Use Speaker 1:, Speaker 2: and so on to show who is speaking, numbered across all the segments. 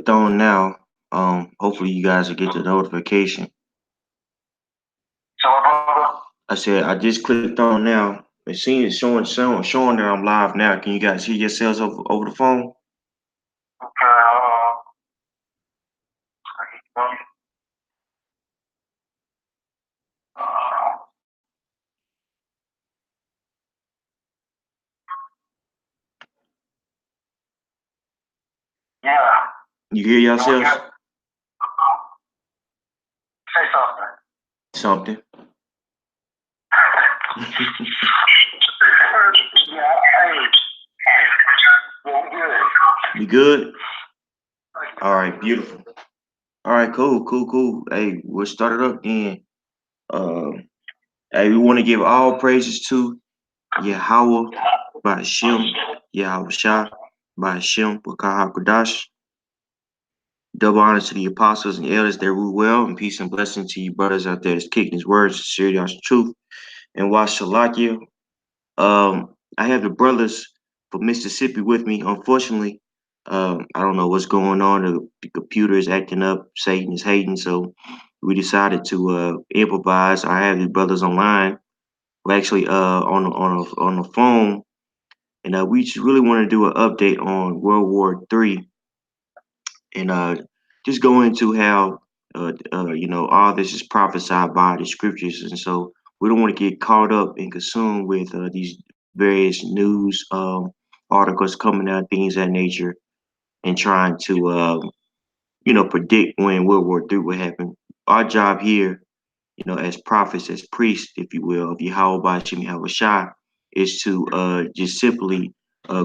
Speaker 1: clicked on now. Hopefully you guys will get the notification. I said I just clicked on now. It's showing that I'm live now. Can you guys hear yourselves over the phone?
Speaker 2: Yeah.
Speaker 1: You hear yourselves?
Speaker 2: Say something.
Speaker 1: Something.
Speaker 2: Yeah, hey.
Speaker 1: You good? All right, beautiful. All right, cool. Hey, we'll start it up then. Hey, we want to give all praises to Yahweh by Hashem, Yahweh Shah by Hashem, Bakah HaKadosh. Double honor to the apostles and elders that rule well, and peace and blessing to you brothers out there that's kicking his words, sincerity, our truth, and Washalakia. I have the brothers from Mississippi with me. Unfortunately, I don't know what's going on. The computer is acting up. Satan is hating, so we decided to improvise. I have the brothers online. We're actually on the phone, and we just really want to do an update on World War III, and just go into how all this is prophesied by the scriptures, and so we don't want to get caught up and consumed with these various news articles coming out, things of that nature, and trying to predict when World War III will happen. Our job here, as prophets, as priests, if you will, of Yahweh Bashim Yahweh Shai, is to just simply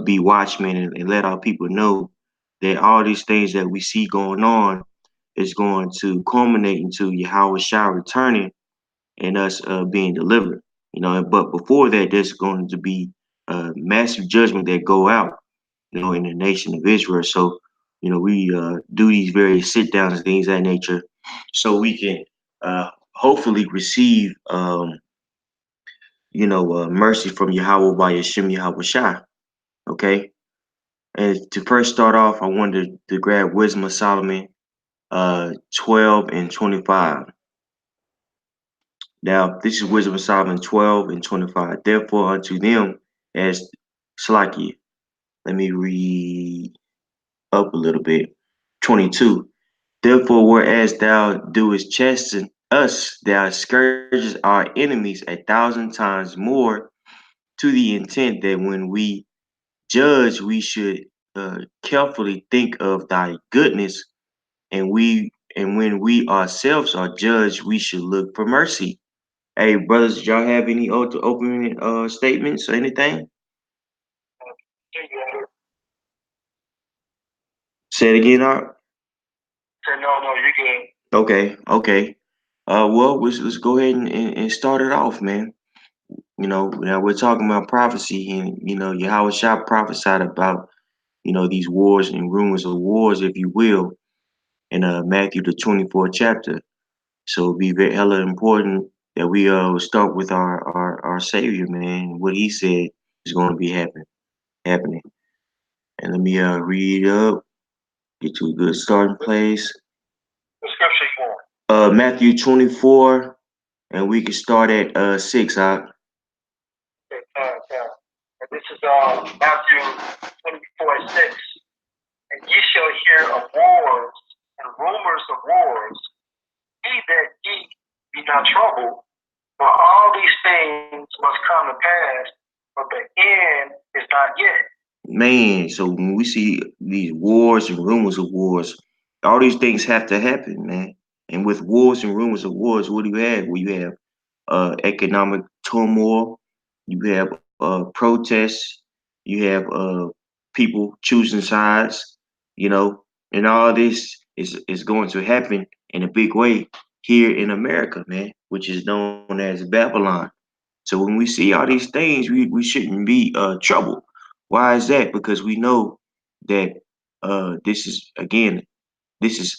Speaker 1: be watchmen and let our people know that all these things that we see going on is going to culminate into Yahweh Shai returning and us being delivered. But before that, there's going to be massive judgment that go out, in the nation of Israel. So, we do these various sit downs and things of that nature, so we can hopefully receive, mercy from Yahweh by Yashim Yahweh Shai. Okay. And to first start off, I wanted to grab Wisdom of Solomon 12 and 25. Now, this is Wisdom of Solomon 12 and 25. Therefore, unto them as Slakia. Let me read up a little bit. 22. Therefore, whereas thou doest chasten us, thou scourges our enemies 1,000 times more, to the intent that when we judge, we should carefully think of thy goodness, and when we ourselves are judged, we should look for mercy. Hey, brothers, did y'all have any opening statements or anything? Say it again, Art.
Speaker 2: No, you good.
Speaker 1: Okay. Well, let's go ahead and start it off, man. Now we're talking about prophecy, and Yahweh Shah prophesied about these wars and rumors of wars, if you will, in Matthew the 24th chapter. So it'd be very hella important that we start with our Savior, man. What he said is going to be happening. And let me read up, get to a good starting place.
Speaker 2: What scripture you want?
Speaker 1: Matthew 24, and we can start at 6.
Speaker 2: Okay, and this is Matthew 24 and 6. And ye shall hear of wars and rumors of wars. He that ye be not troubled, for all these things must come to pass, but the end is not yet.
Speaker 1: Man, so when we see these wars and rumors of wars, all these things have to happen, man. And with wars and rumors of wars, what do you have? Well, you have economic turmoil, you have protests, you have people choosing sides, and all this is going to happen in a big way here in America, man, which is known as Babylon. So when we see all these things, we shouldn't be troubled. Why is that? Because we know that this is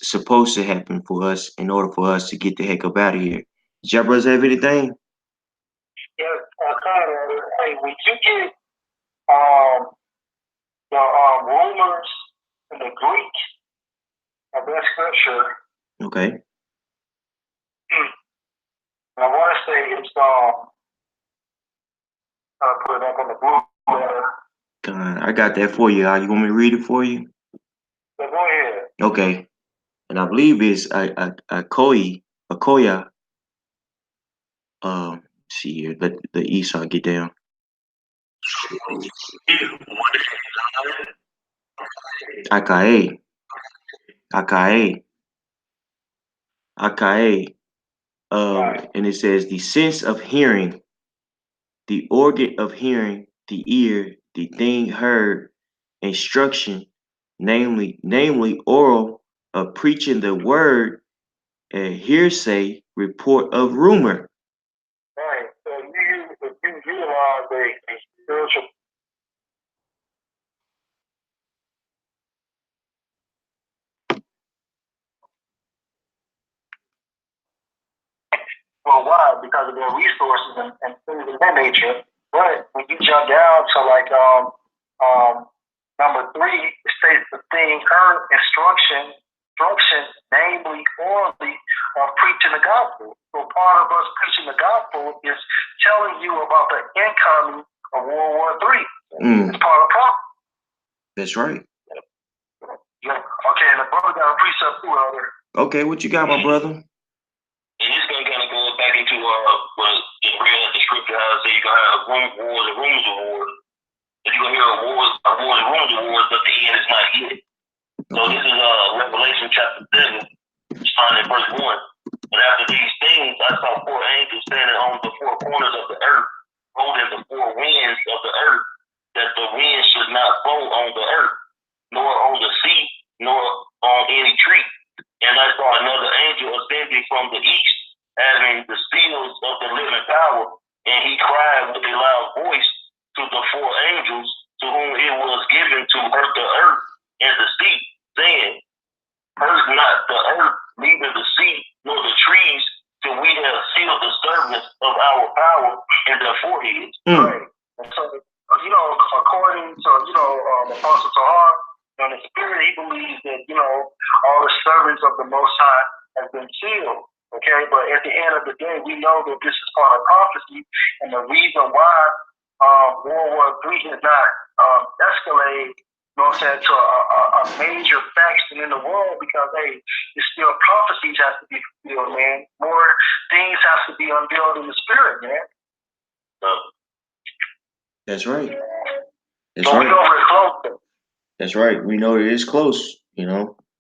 Speaker 1: supposed to happen for us in order for us to get the heck up out of here. Did y'all brothers have anything?
Speaker 2: Yeah, hey, when you get the rumors in the Greek, that scripture.
Speaker 1: Okay.
Speaker 2: I want to say it's I'll put it up on the blue letter.
Speaker 1: I got that for you. You want me to read it for you?
Speaker 2: So go ahead.
Speaker 1: Okay. And I believe it's Akoya. See here. Let the Esau get down. Akae. Akae. Akae. And it says the sense of hearing, the organ of hearing, the ear, the thing heard, instruction, namely oral, of preaching the word, a hearsay, report of rumor.
Speaker 2: Right. So if you utilize a spiritual why? Because of their resources and things of that nature. But when you jump down to like number 3, it states the thing heard instruction, namely orally, of preaching the gospel. So part of us preaching the gospel is telling you about the incoming of World War III. It's part of the problem.
Speaker 1: That's right.
Speaker 2: Yeah. Okay, and the brother got a precept too, Elder.
Speaker 1: Okay, what you got, my brother?
Speaker 2: And it's gonna kind of go back into what the real the scripture has. So you're gonna have wars and rumors of wars. If you're gonna hear wars and rumors of wars, but the end is not yet. So this is Revelation chapter 7, starting in verse 1. But after these things, I saw 4 angels standing on the 4 corners of the earth, holding the 4 winds of the earth, that the wind should not blow on the earth, nor on the sea, nor on any tree. And I saw another angel ascending from the east, having the seals of the living power, and he cried with a loud voice to the 4 angels to whom it was given to hurt the earth and the sea, saying, hurt not the earth, neither the sea, nor the trees, till we have sealed the servants of our power in their foreheads. Right. And so, according to, Apostle Tahar, in the spirit, he believes that, all the servants of the Most High have been sealed. Okay, but at the end of the day, we know that this is part of prophecy, and the reason why World War III has not escalated, to a major faction in the world, because it's still prophecies have to be fulfilled, man. More things have to be unveiled in the spirit, man.
Speaker 1: That's right.
Speaker 2: That's right. We know we're close.
Speaker 1: That's right. We know it is close.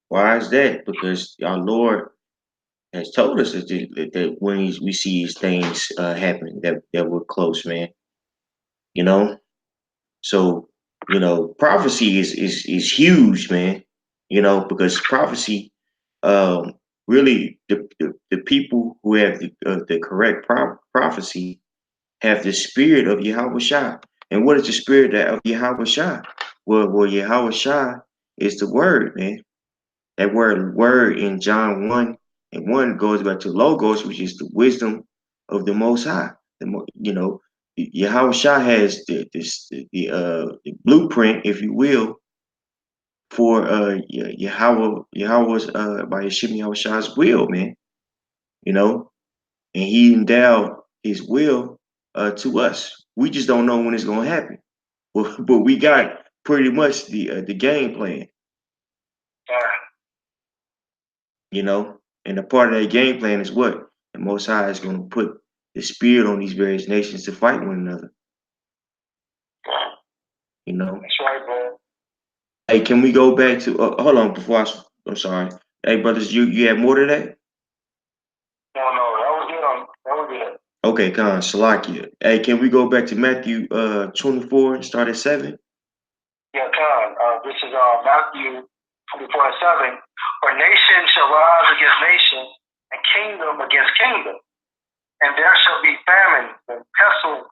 Speaker 1: Why is that? Because our Lord has told us that when we see these things happening, that we're close, man. So prophecy is huge, man. Because prophecy, really, the people who have the correct prophecy have the spirit of Yahweh Shai. And what is the spirit of Yahweh Shai? Well, Yahweh Shai is the word, man. That word in John 1:1 goes back to Logos, which is the wisdom of the Most High. Yahweh Shai has the blueprint, if you will, for Yahweh's by Hashem Yahweh Shai's will, man. And he endowed his will to us. We just don't know when it's gonna happen. But we got pretty much the game plan. And a part of that game plan is what? The Most High is gonna put the spirit on these various nations to fight one another.
Speaker 2: That's right, bro.
Speaker 1: Hey, can we go back to hold on before I'm sorry. Hey brothers, you have more to that?
Speaker 2: No, that was good. That was good.
Speaker 1: Okay, Khan, Salakia. Hey, can we go back to Matthew 24 and start at 7?
Speaker 2: Yeah, Khan. This is Matthew 24:7. For nation shall rise against nation, and kingdom against kingdom. And there shall be famine and pestilence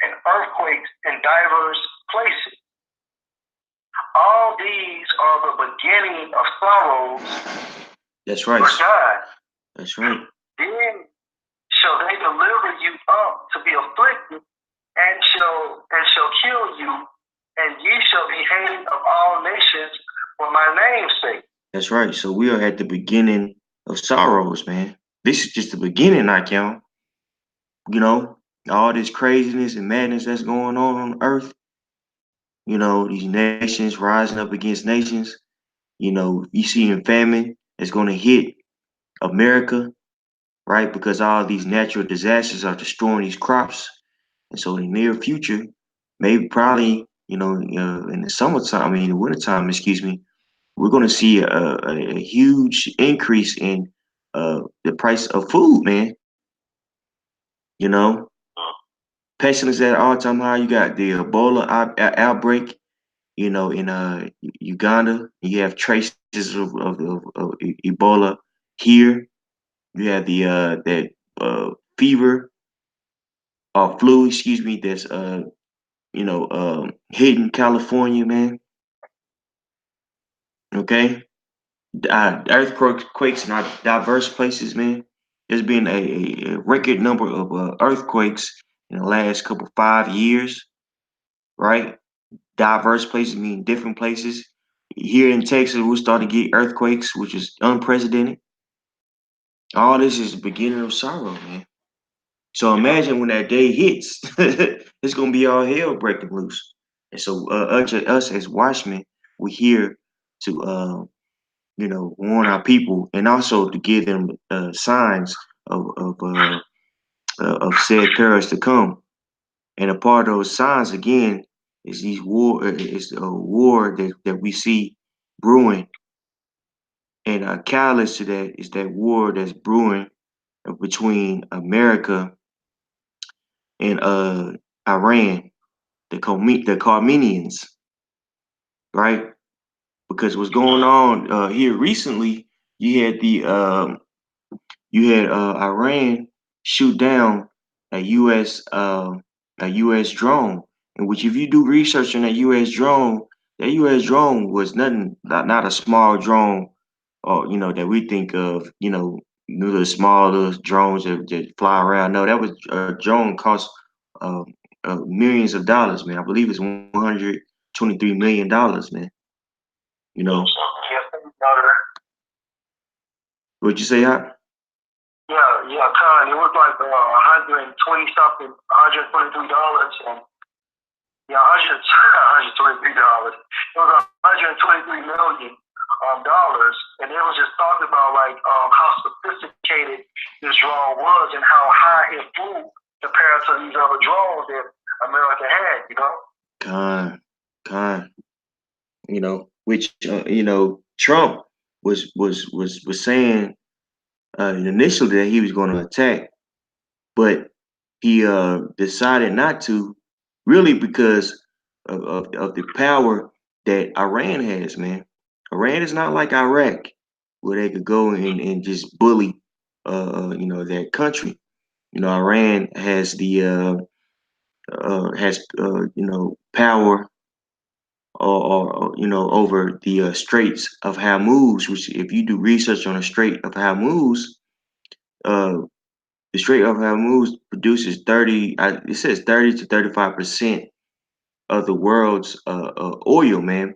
Speaker 2: and earthquakes in divers places. All these are the beginning of sorrows.
Speaker 1: That's right.
Speaker 2: For God.
Speaker 1: That's right.
Speaker 2: Then shall they deliver you up to be afflicted, and shall kill you, and ye shall be hated of all nations for my name's sake.
Speaker 1: That's right. So we are at the beginning of sorrows, man. This is just the beginning, I count. You know, all this craziness and madness that's going on Earth. You know, these nations rising up against nations. You know, you see in famine is going to hit America, right? Because all these natural disasters are destroying these crops. And so in the near future, maybe probably, in the summertime, I mean, the wintertime, excuse me, we're going to see a huge increase in the price of food, man. You know, pestilence at all-time high. You got the Ebola outbreak, in Uganda. You have traces of Ebola here. You have the that fever or flu, excuse me, that's hitting California, man. Okay, earthquakes in diverse places, man. There's been a record number of earthquakes in the last couple 5 years, right? Diverse places mean different places. Here in Texas, we're starting to get earthquakes, which is unprecedented. All this is the beginning of sorrow, man. So imagine when that day hits, it's gonna be all hell breaking loose. And so us as watchmen, we're here to warn our people and also to give them signs of said perils to come. And a part of those signs again is these war is a war that we see brewing. And a catalyst to that is that war that's brewing between America and Iran, the Carmenians, right? Because what's going on here recently, you had Iran shoot down a U.S. drone, in which if you do research on that U.S. drone was nothing, not a small drone, or that we think of, the small little drones that fly around. No, that was a drone cost uh, millions of dollars, man. I believe it's $123 million, man. You know, what'd you say, Hot?
Speaker 2: Yeah, Con. It was like 120 something, $123, and yeah, 123. It was 123 million dollars, and it was just talking about like how sophisticated this drone was and how high it flew compared to these other drones that America had.
Speaker 1: Con, which Trump was saying initially that he was going to attack, but he decided not to, really because of the power that Iran has, man. Iran is not like Iraq, where they could go and just bully, their country. Iran has the power or over the Straits of Hormuz, which if you do research on the Strait of Hormuz, uh, the Strait of Hormuz produces it says 30 to 35% of the world's oil, man.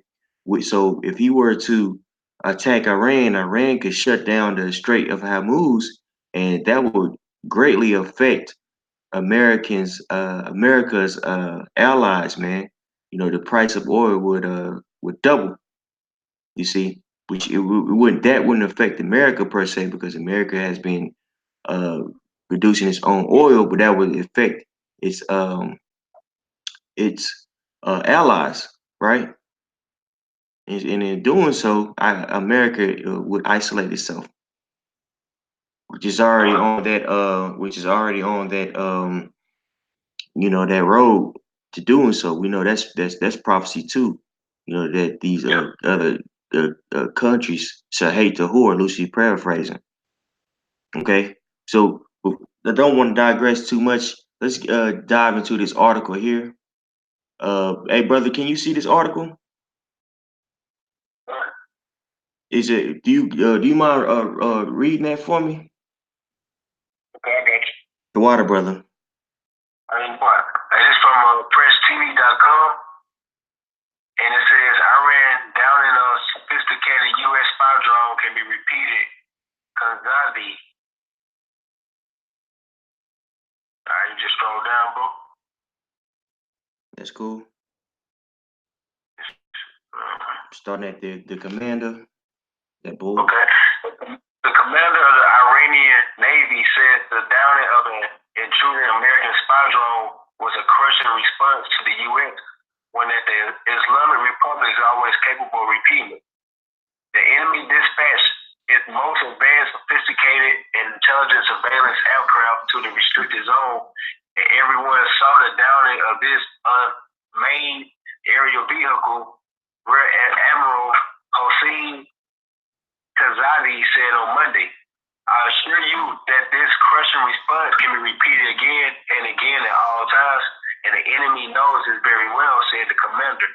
Speaker 1: So if he were to attack Iran, Iran could shut down the Strait of Hormuz, and that would greatly affect America's allies, man. The price of oil would double. You see, which it wouldn't that wouldn't affect America per se because America has been uh, producing its own oil, but that would affect its um its allies, right? And in doing so, America would isolate itself, which is already on that that road to doing so. We know that's prophecy too. That these other countries shall hate the whore, loosely paraphrasing. Okay, so I don't want to digress too much. Let's dive into this article here. Hey, brother, can you see this article? Is it? Do you mind reading that for me?
Speaker 2: Okay.
Speaker 1: The water, brother.
Speaker 2: I mean, what? It's from PressTV.com. And it says Iran downing a sophisticated U.S. spy drone repeated Kazadi. Alright, you just scroll down, bro.
Speaker 1: That's cool. Starting at the commander. That bull.
Speaker 2: Okay. The commander of the Iranian Navy said the downing of an intruding American spy drone was a crushing response to the U.S. when that the Islamic Republic is always capable of repeating it. The enemy dispatched its most advanced, sophisticated, and intelligent surveillance aircraft to the restricted zone, and everyone saw the downing of this unmanned aerial vehicle, Rear Admiral Hossein Kazadi said on Monday. I assure you that this crushing response can be repeated again and again at all times, and the enemy knows it very well, said the commander.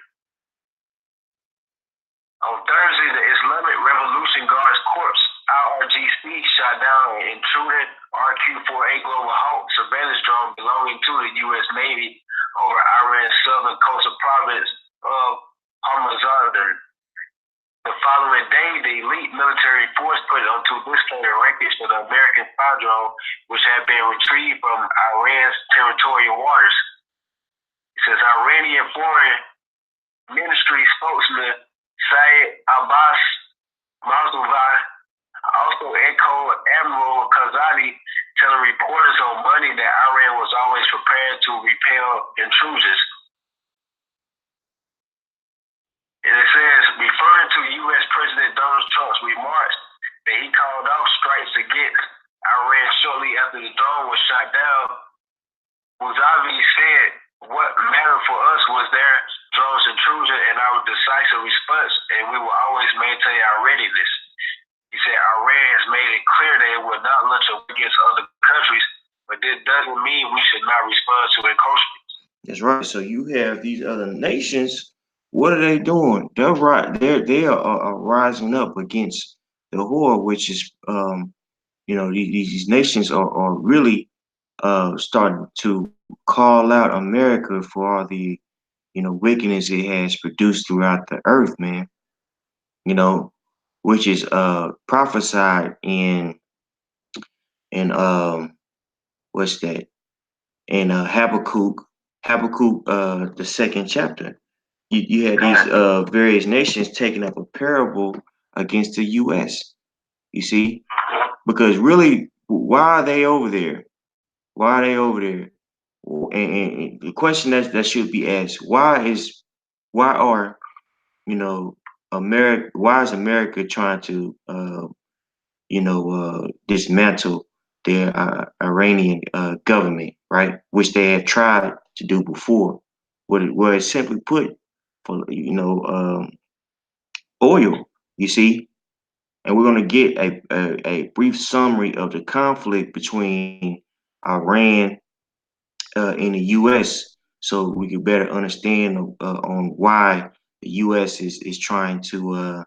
Speaker 2: On Thursday, the Islamic Revolution Guards Corps, IRGC, shot down an intruding RQ-48 Global Hawk surveillance drone belonging to the U.S. Navy over Iran's southern coastal province of Hormuzgan. The following day, the elite military force put onto display the wreckage of the American spy drone, which had been retrieved from Iran's territorial waters. It says Iranian Foreign Ministry spokesman Syed Abbas Mazouvi also echoed Admiral Kazadi, telling reporters on Monday that Iran was always prepared to repel intrusions. And it says, referring to U.S. President Donald Trump's remarks that he called off strikes against Iran shortly after the drone was shot down, Muzavi said, what mattered for us was their drone's intrusion and our decisive response, and we will always maintain our readiness. He said Iran has made it clear that it will not launch against other countries, but this doesn't mean we should not respond to encroachments.
Speaker 1: That's right. So you have these other nations. What are they doing? They're right. They are rising up against the horror, which is these nations are really starting to call out America for all the wickedness it has produced throughout the earth, man. Which is prophesied in what's that? In Habakkuk, the second chapter. You had these various nations taking up a parable against the U.S. You see, because really, why are they over there? Why are they over there? And the question that should be asked: why are America? Why is America trying to dismantle their Iranian government, right? Which they have tried to do before. Where it's simply put for oil, you see. And we're going to get a brief summary of the conflict between Iran and the U.S. so we can better understand on why the U.S. is trying to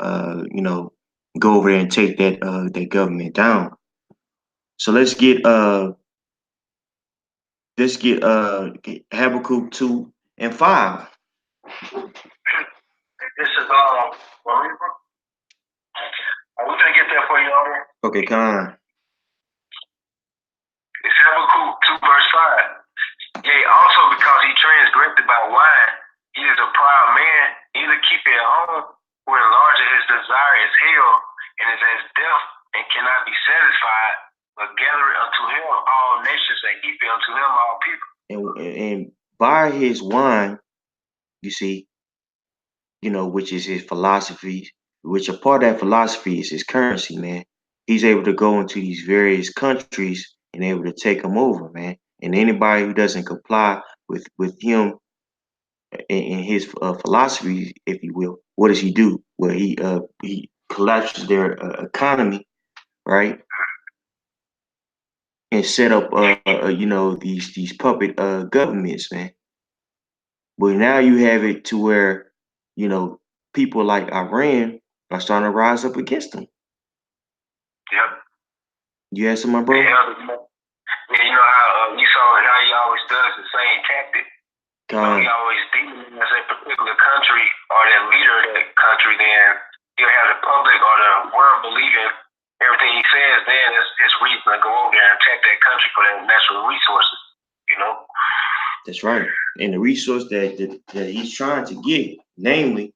Speaker 1: go over there and take that government down. So let's get Habakkuk 2 and 5.
Speaker 2: This is we're gonna get there for you, Elder.
Speaker 1: Okay, Con.
Speaker 2: It's Habakkuk 2 verse 5. Yea, also because he transgressed by wine, he is a proud man, either keep it at home, who enlarges his desire is hell, and is as death, and cannot be satisfied, but gather it unto him all nations, and heap it unto him all people.
Speaker 1: And by his wine, you see, which is his philosophy, which a part of that philosophy is his currency, man. He's able to go into these various countries and able to take them over, man. And anybody who doesn't comply with him and his philosophy, if you will, what does he do? Well, he collapses their economy, right? And set up these puppet governments, man. But now you have it to where people like Iran are starting to rise up against them.
Speaker 2: Yep.
Speaker 1: You had some, my bro?
Speaker 2: Yeah, you know how you saw how he always does the same tactic. He always demons a particular country or the leader of that country, then he'll have the public or the world believe reason to go over there and attack that country for their natural resources, you know?
Speaker 1: That's right. And the resource that he's trying to get, namely,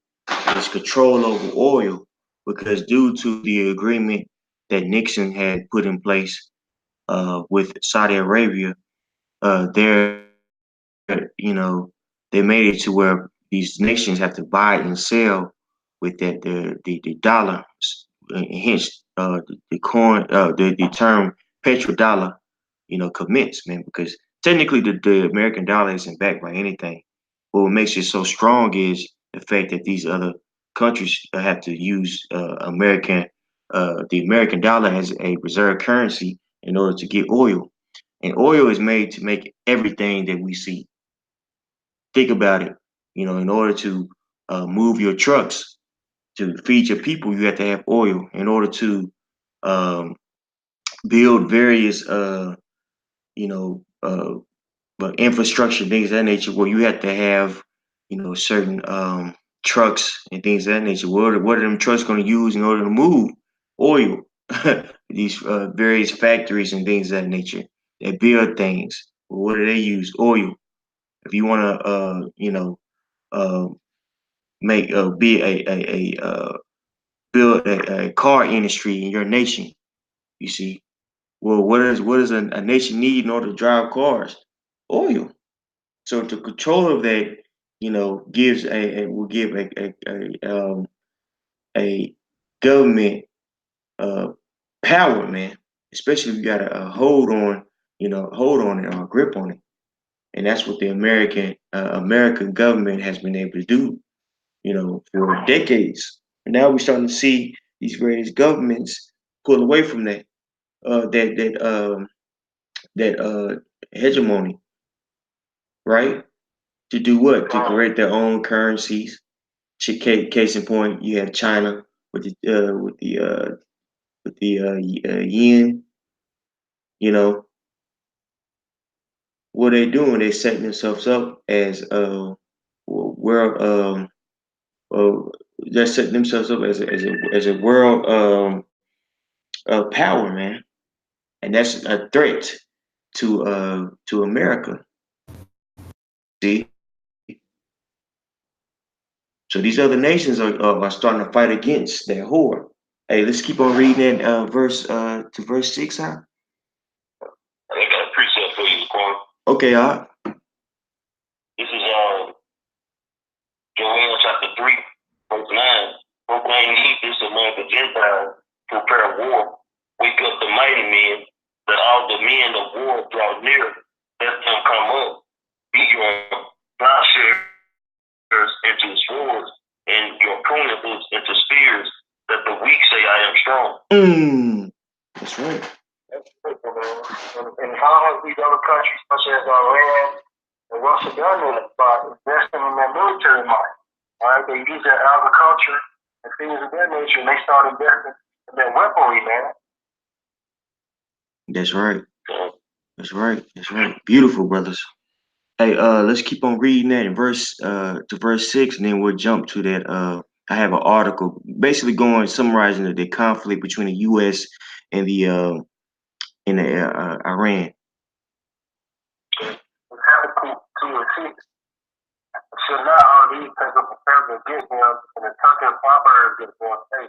Speaker 1: is control over oil, because due to the agreement that Nixon had put in place with Saudi Arabia, they made it to where these nations have to buy and sell with the dollar, hence the coin, the term petrodollar, commits, man, because technically the American dollar isn't backed by anything. But what makes it so strong is the fact that these other countries have to use the American dollar as a reserve currency in order to get oil. And oil is made to make everything that we see. Think about it. In order to move your trucks, to feed your people, you have to have oil. In order to um, build various, you know, uh, infrastructure, things of that nature, where you have to have, certain trucks and things of that nature. What are them trucks going to use in order to move oil? These various factories and things of that nature. They build things. Well, what do they use? Oil. If you want to, uh, make be build a car industry in your nation, you see. Well, what does a nation need in order to drive cars? Oil. So the control of that, gives will give a government uh, power, man. Especially if you got a hold on it or a grip on it, and that's what the American government has been able to do, for decades. And now we're starting to see these various governments pull away from that hegemony, right? To do what? To create their own currencies. Case in point, you have China with the yen. You know what they doing? They setting themselves up as world. Uh, they're setting themselves up as a world power, man, and that's a threat to America. See, so these other nations are starting to fight against that whore. Hey, let's keep on reading that verse to verse 6, huh?
Speaker 2: I got a precept for you, Corn.
Speaker 1: Okay,
Speaker 2: This is Joel chapter 3, verse 9. Proclaim ye this among the Gentiles, prepare war, wake up the mighty men, that all the men of war draw near, let them come up, beat your plowshares into swords, and your pruning hooks into spears, that the weak say, I am strong.
Speaker 1: That's right.
Speaker 2: That's it, man. And how have these other countries, such as Iran and Russia, done that by investing in their military might? All right, they use their agriculture and things of that nature, and they start investing in their weaponry, man.
Speaker 1: That's right. That's right. That's right. Beautiful, brothers. Hey, let's keep on reading that in verse 6, and then we'll jump to that. I have an article basically summarizing the conflict between the U.S. and the Iran.
Speaker 2: Should not all these take up a further against him, and the Turkish proverbs is going to say,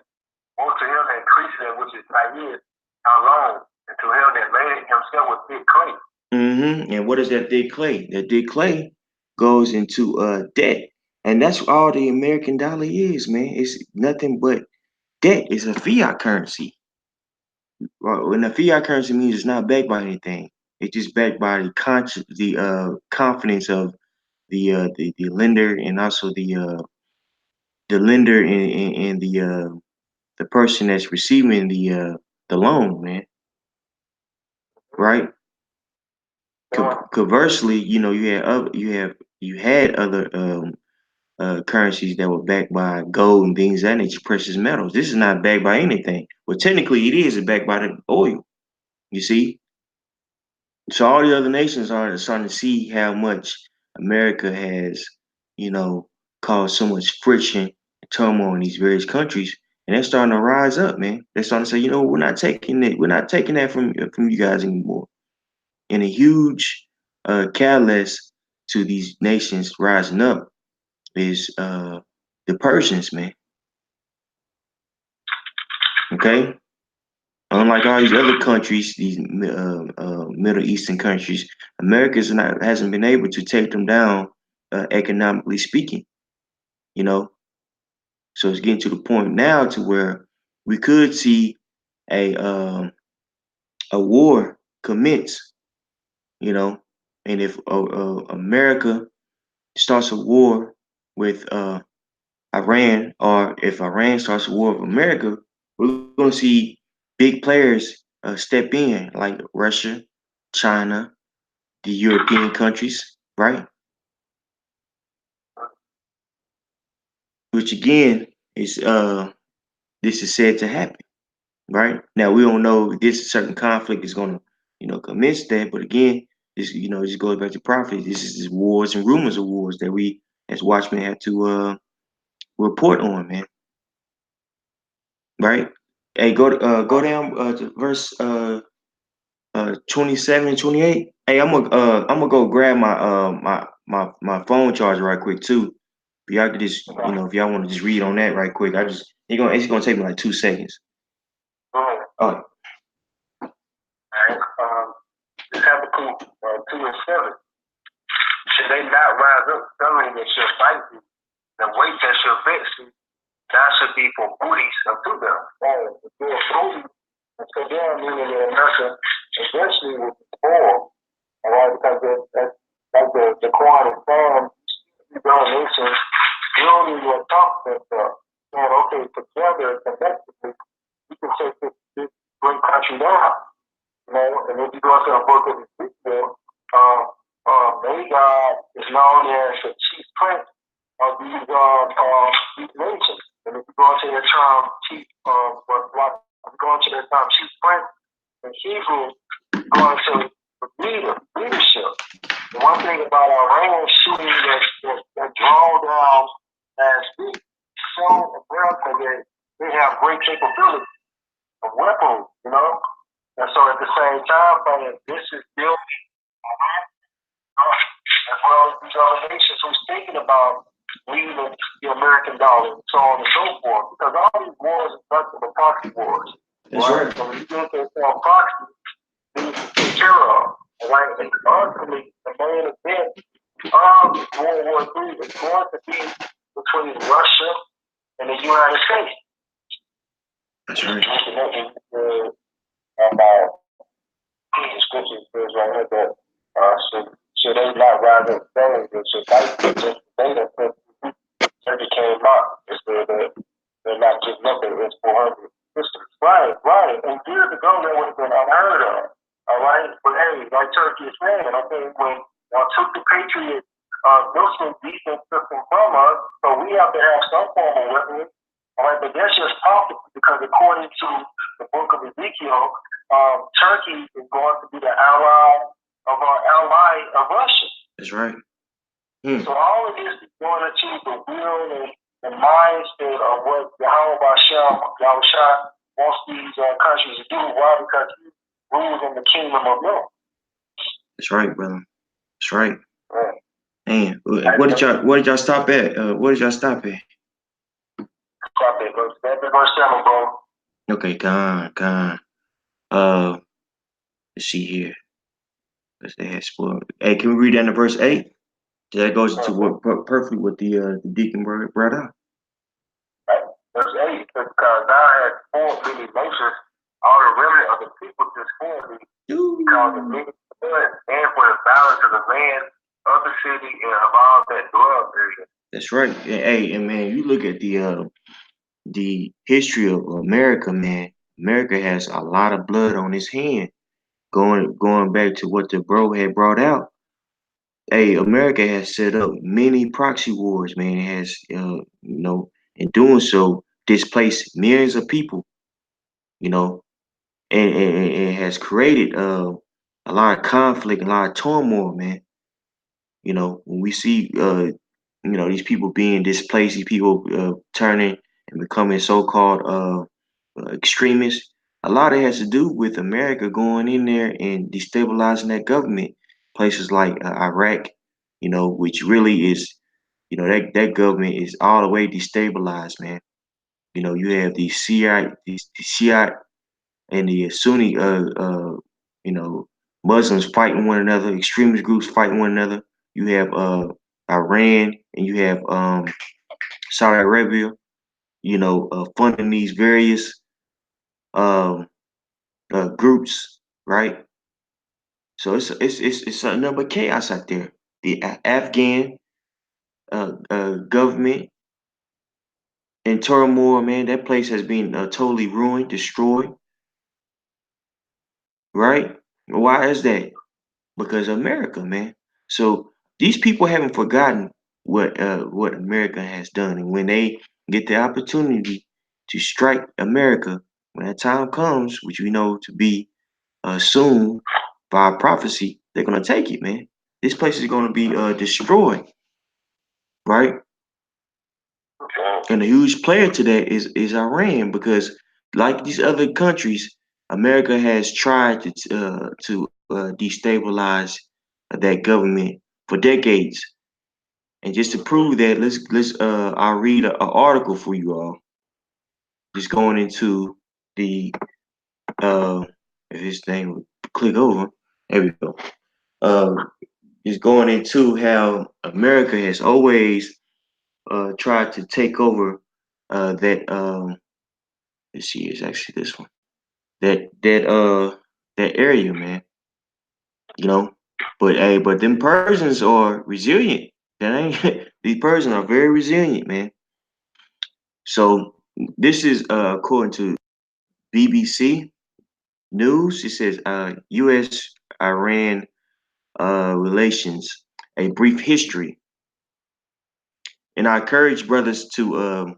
Speaker 2: woe to him that increased which is naive, how long, and to him that made himself with thick clay.
Speaker 1: And what is that thick clay? That thick clay goes into debt. And that's all the American dollar is, man. It's nothing but debt. It's a fiat currency. When a fiat currency means it's not backed by anything. It's just backed by the confidence of the lender, and also the lender and the person that's receiving the loan, man. Right? Conversely, you had other currencies that were backed by gold and things of that nature, precious metals. This is not backed by anything. Well, technically, it is backed by the oil. You see, so all the other nations are starting to see how much America has, caused so much friction and turmoil in these various countries, and they're starting to rise up, man. They're starting to say, you know, we're not taking it. We're not taking that from you guys anymore. And a huge catalyst to these nations rising up is the Persians, man. Okay, unlike all these other countries, these Middle Eastern countries, America's not hasn't been able to take them down economically speaking. You know, so it's getting to the point now to where we could see a a war commence. You know, and if America starts a war with Iran, or if Iran starts a war with America, we're going to see big players step in, like Russia, China, the European countries, right? Which again is this is said to happen, right? Now we don't know if this certain conflict is going to, you know, commence that, but again, this, you know, just goes back to prophecy. This is just wars and rumors of wars that we as watchmen have to report on, man. Right? Hey, go down to verse 27 and 28. Hey, I'm gonna go grab my phone charger right quick too. If y'all could just, you know, if y'all want to just read on that right quick, it's gonna take me like 2 seconds. Oh,
Speaker 2: This Habakkuk 2 and 7. Should they not rise up suddenly that shall fight thee, the weight that shall vex thee, that should be for booties unto them. Oh, if you're a booty, and so down, meaning in America, eventually will be spoiled. All right, because that's like the Quran and Sam, these other nations, you don't even talk to themselves. And okay, together, collectively, we can take this great country down. You know, and if you go into the book of Ezekiel, Magog is known as the chief prince of these nations. And if you go into the term chief, if you go into the term chief prince in Hebrew, going to leadership. The one thing about Iran shooting that draw down as we show America that they have great capability of weapons, you know. And so at the same time, this is built as well as these other nations who's thinking about leaving the American dollar and so on and so forth. Because all these wars are nothing but proxy wars.
Speaker 1: that's right.
Speaker 2: So when you get to proxy, these to take care of. Right? And ultimately, the main event of World War III is going to be between Russia and the United States.
Speaker 1: That's right.
Speaker 2: About the scripture says right here that should they not rise up saying that should fight just data surgery came out. It said that they're not just nothing, it's 400 systems. Right. And years ago that would have been unheard of. All right. But hey, like Turkey is saying, okay, when y'all took the Patriot missile defense system from us, so we have to have some form of weapon. All right, but that's just possible because according to the book of Ezekiel, Turkey is going to be the ally of our ally of Russia.
Speaker 1: That's right.
Speaker 2: So all of this is going to achieve the will and the mindset of what Yahushua wants these countries to do. Why? Because he rules in the kingdom of love.
Speaker 1: That's right, brother. That's right.
Speaker 2: Right.
Speaker 1: Man, what did y'all stop at? What did y'all stop at?
Speaker 2: Stop it, bro. That's the verse 7, bro.
Speaker 1: Okay, con. Let's see here. Let's spoiled. Hey, can we read that in verse 8? That goes into what perfectly what the deacon brought out.
Speaker 2: Verse 8 says, because thou hast formed many nations, all the remnant of the people just formed thee, because of many blood, and for the balance of the land of the city and of all that dwell therein.
Speaker 1: That's right. Hey, and man, you look at the history of America, man. America has a lot of blood on its hand. Going back to what the bro had brought out. Hey, America has set up many proxy wars, man. It has, in doing so, displaced millions of people, you know, and it has created a lot of conflict, a lot of turmoil, man. You know, when we see, these people being displaced, these people turning and becoming so-called extremists. A lot of it has to do with America going in there and destabilizing that government. Places like Iraq, which really is, that government is all the way destabilized, man. You have the Shiite and the Sunni, you know, Muslims fighting one another, extremist groups fighting one another. You have Iran and you have Saudi Arabia, funding these various um, groups, right? So it's nothing but chaos out there. The Afghan government in turmoil, man. That place has been totally ruined, destroyed, right? Why is that? Because of America, man. So these people haven't forgotten what America has done, and when they get the opportunity to strike America, when that time comes, which we know to be soon by prophecy, they're gonna take it, man. This place is gonna be destroyed, right? And a huge player to that is Iran because, like these other countries, America has tried to destabilize that government for decades. And just to prove that, let's I'll read an article for you all. Just going into the if this thing would click over, there we go. Just going into how America has always tried to take over that let's see, it's actually this one. That area, man. You know. But them Persians are resilient. That ain't these Persians are very resilient, man. So this is according to BBC News. It says U.S. Iran relations, a brief history. And I encourage brothers to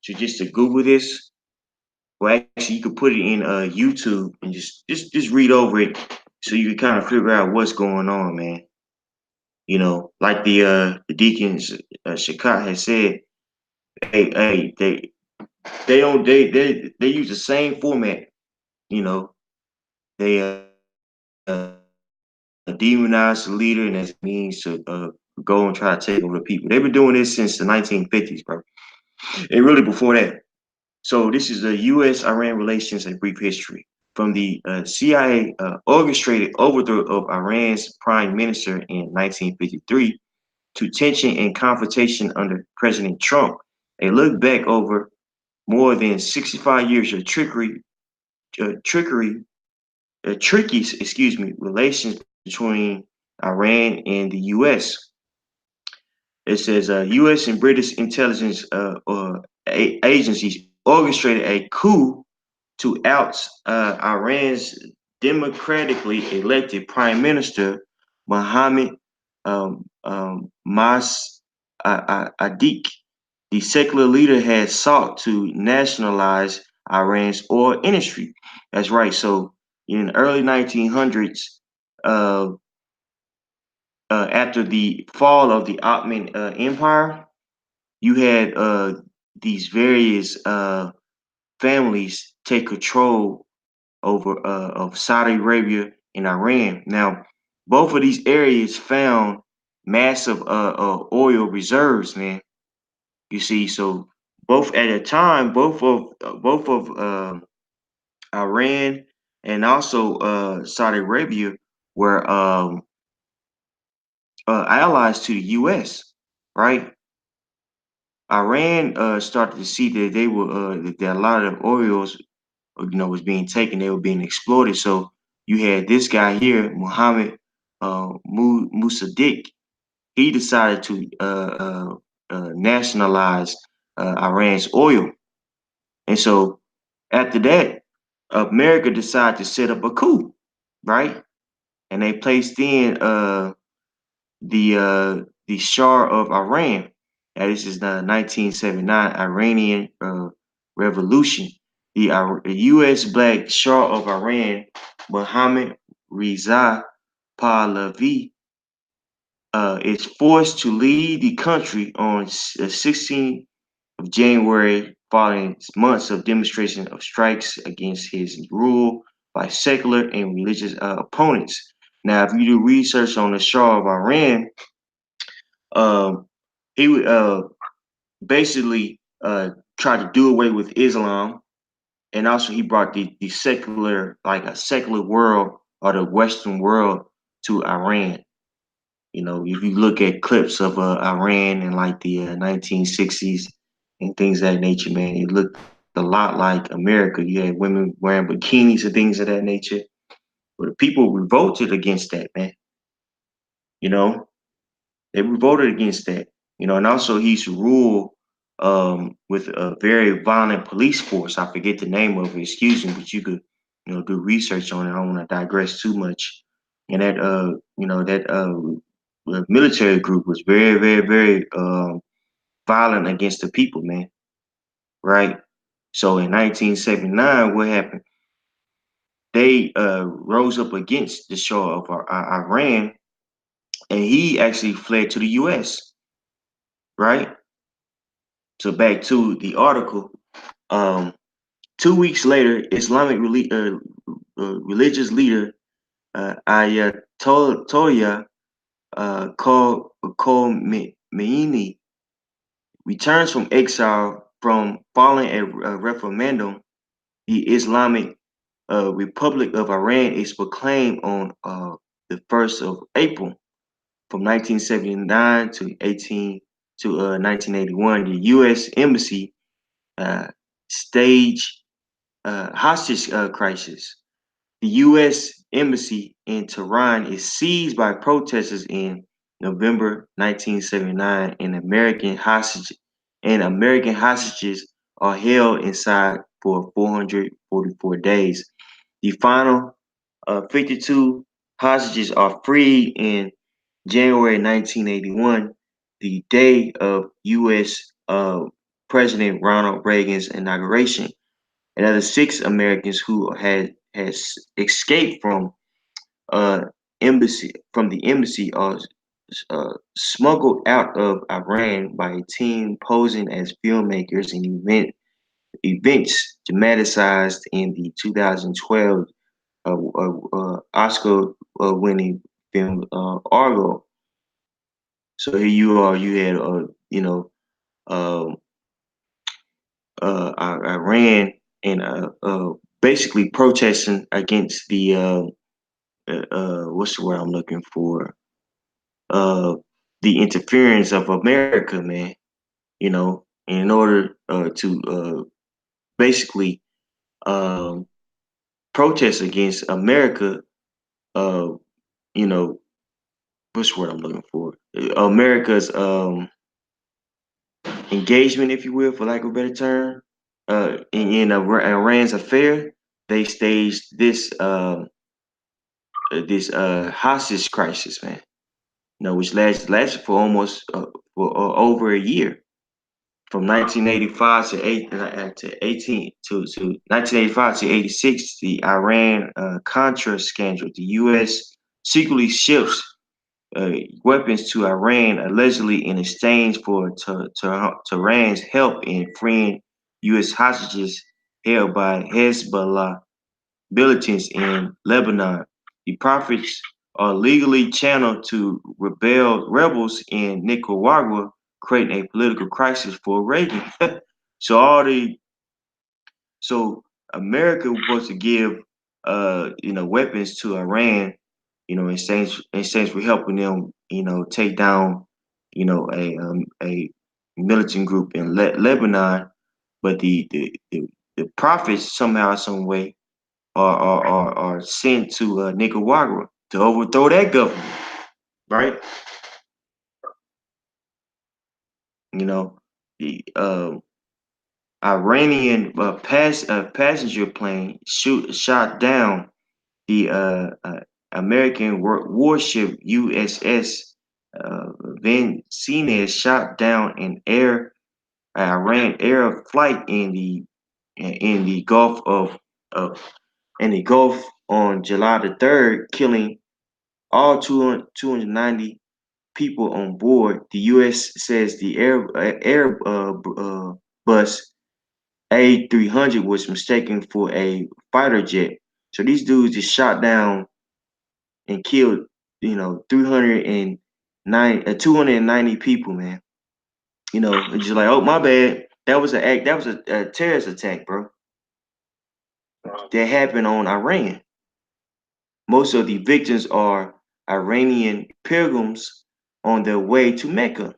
Speaker 1: just to Google this. Well, actually, you could put it in YouTube and just read over it, so you can kind of figure out what's going on, man. Like the deacons Shakat has said, hey, they don't they use the same format. They demonize the leader, and that means to go and try to take over the people. They've been doing this since the 1950s, bro, and really before that. So this is the U.S.-Iran relations, a brief history. From the CIA orchestrated overthrow of Iran's prime minister in 1953 to tension and confrontation under President Trump, a look back over more than 65 years of tricky relations between Iran and the U.S. It says U.S. and British intelligence agencies orchestrated a coup to oust Iran's democratically elected prime minister Mohammed Mossadegh. The secular leader had sought to nationalize Iran's oil industry. That's right. So in the early 1900s, uh, after the fall of the Ottoman Empire, you had these various families take control over of Saudi Arabia and Iran. Now, both of these areas found massive oil reserves, man. You see, so both at a time, both of Iran and also Saudi Arabia were allies to the U.S. Right? Iran started to see that they were that a lot of oils, was being taken. They were being exploited. So you had this guy here, Mohammed Mossadegh. He decided to nationalize Iran's oil, and so after that, America decided to set up a coup, right? And they placed in the Shah of Iran. Now, this is the 1979 Iranian Revolution. The U.S. black Shah of Iran, Mohammad Reza Pahlavi, is forced to leave the country on 16 of January, following months of demonstration of strikes against his rule by secular and religious opponents. Now, if you do research on the Shah of Iran, um, he would basically tried to do away with Islam, and also he brought the secular, like a secular world or the Western world to Iran. You know, if you look at clips of Iran in like the 1960s and things of that nature, man, it looked a lot like America. You had women wearing bikinis and things of that nature. But the people revolted against that, man. You know, they revolted against that. You know, and also he used to rule with a very violent police force. I forget the name of it, excuse me, but you could, do research on it. I don't want to digress too much. And that, that military group was very, very, very violent against the people, man. Right. So in 1979, what happened? They rose up against the Shah of Iran, and he actually fled to the U.S. Right. So back to the article. Um, 2 weeks later, Islamic religious leader Ayatollah Khomeini returns from exile from following a referendum. The Islamic Republic of Iran is proclaimed on the 1st of April from 1979 to 1981. The U.S. Embassy staged hostage crisis. The U.S. Embassy in Tehran is seized by protesters in November 1979, and American hostages are held inside for 444 days. The final 52 hostages are freed in January 1981, the day of U.S. President Ronald Reagan's inauguration. Another 6 Americans who has escaped from the embassy are smuggled out of Iran by a team posing as filmmakers in events dramatized in the 2012 Oscar winning film Argo. So here you are, you had um, Iran and basically protesting against the what's the word I'm looking for? Uh, the interference of America, man. In order to basically um, protest against America. Uh, you know, what's the word I'm looking for? America's engagement, if you will, for lack of a better term, in Iran's affair. They staged this hostage crisis, man. Which lasted for almost for over a year, from 1985 to 1985 to 86. The Iran Contra scandal. The U.S. secretly ships uh, weapons to Iran, allegedly in exchange for Tehran's help in freeing U.S. hostages held by Hezbollah militants in Lebanon. The profits are legally channeled to rebels in Nicaragua, creating a political crisis for Reagan. so all the so America was supposed to give weapons to Iran, in exchange for helping them, take down, a militant group in Lebanon, but the profits somehow, some way are sent to Nicaragua to overthrow that government, right? You know, the Iranian passenger plane shot down the American warship USS Vincennes, shot down an Iran air flight in the of in the Gulf on July the 3rd, killing all 290 people on board. The U.S. says the bus A300 was mistaken for a fighter jet. So these dudes just shot down and killed, 290 people, man. It's just like, oh, my bad. That was a terrorist attack, bro. That happened on Iran. Most of the victims are Iranian pilgrims on their way to Mecca.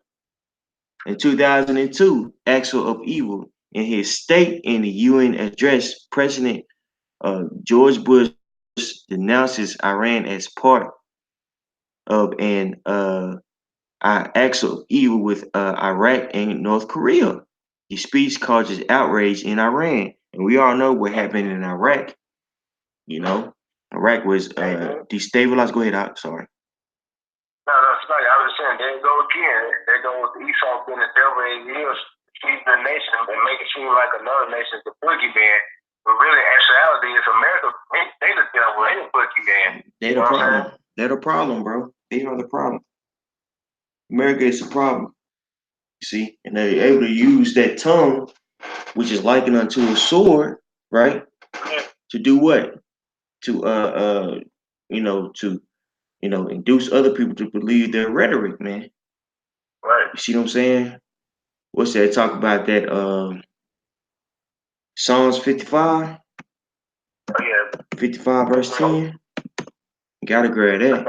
Speaker 1: In 2002, Axel of Evil, in his state in the UN address, President George Bush denounces Iran as part of an axle of evil with Iraq and North Korea. The speech causes outrage in Iran, and we all know what happened in Iraq. Iraq was destabilized. Go ahead, sorry.
Speaker 2: No, that's right. I was saying, there you go again. There goes Esau being the devil in years, feeding the nation and make it seem like another nation's the boogeyman. But really, actuality is America. They the devil, they the boogeyman.
Speaker 1: They the problem. They're the problem, bro. They are the problem. America is the problem. You see, and they're able to use that tongue, which is likened unto a sword, right?
Speaker 2: Yeah.
Speaker 1: To do what? To induce other people to believe their rhetoric, man.
Speaker 2: Right.
Speaker 1: You see what I'm saying? What's that? Talk about that Psalms 55.
Speaker 2: Oh, yeah.
Speaker 1: 55 verse 10. You gotta grab that.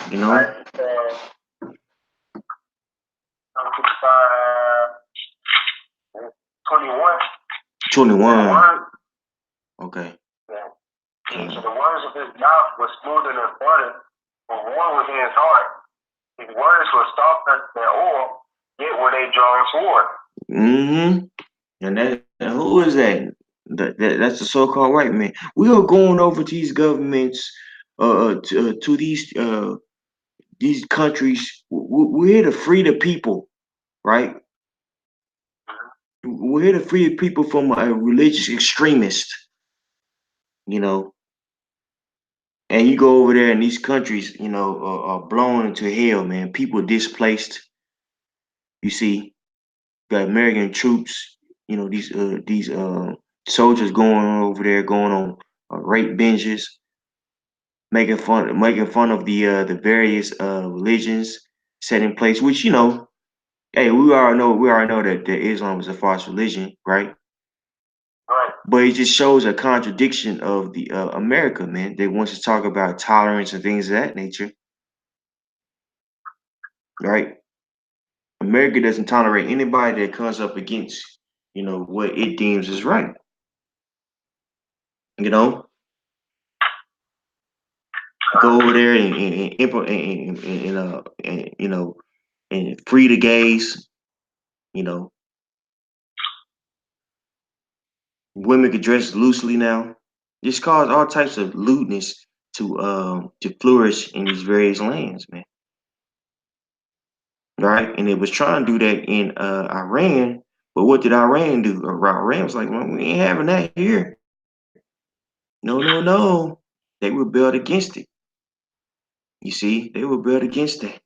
Speaker 1: You know?
Speaker 2: Right. 21.
Speaker 1: 21. Okay.
Speaker 2: Yeah. So the words of his mouth were smoother than butter, but war was in his heart. His words were softer than oil, yet were they drawn sword.
Speaker 1: Mm-hmm. And who is that? That's the so-called white man. We are going over to these governments, to these countries. We're here to free the people, right? We're here to free the people from a religious extremist, And you go over there in these countries, are blown into hell, man. People displaced. You see, got American troops. These soldiers going on over there, going on rape binges, making fun of the various religions set in place. Which hey, we already know that Islam is a false religion, right?
Speaker 2: Right.
Speaker 1: But it just shows a contradiction of the America, man. They want to talk about tolerance and things of that nature, right? America doesn't tolerate anybody that comes up against, what it deems is right. Go over there and free the gays. Women could dress loosely now. This caused all types of lewdness to flourish in these various lands, man. Right, and it was trying to do that in Iran, but what did Iran do? Iran was like, well, we ain't having that here. No. They rebelled against it. You see, they rebelled against that.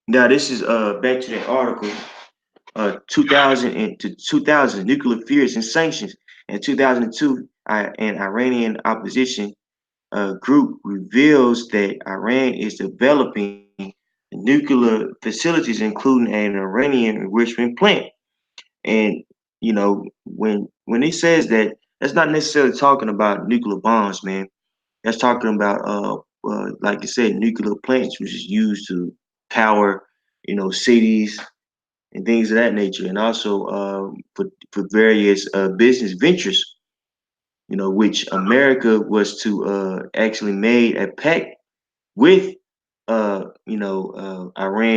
Speaker 1: Now this is back to that article. 2000 to 2000 nuclear fears and sanctions. In 2002, an Iranian opposition group reveals that Iran is developing nuclear facilities, including an Iranian enrichment plant. And when it says that, that's not necessarily talking about nuclear bombs, man. That's talking about like I said, nuclear plants, which is used to power, cities and things of that nature, and also for various business ventures, which America was to actually made a pact with Iran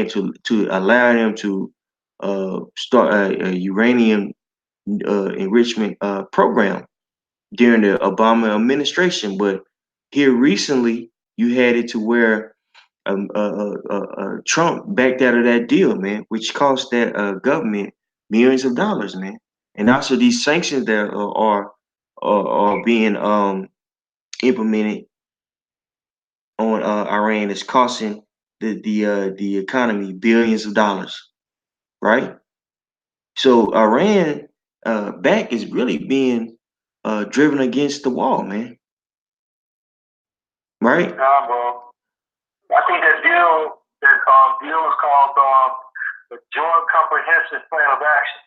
Speaker 1: to allow them to start a uranium enrichment program during the Obama administration. But here recently, you had it to where Trump backed out of that deal, man, which cost that government millions of dollars, man. And also these sanctions that are being implemented on Iran is costing the economy billions of dollars, right? So Iran back is really being driven against the wall, man. Right?
Speaker 2: Nah, bro. I think that deal is called the Joint Comprehensive Plan of Action.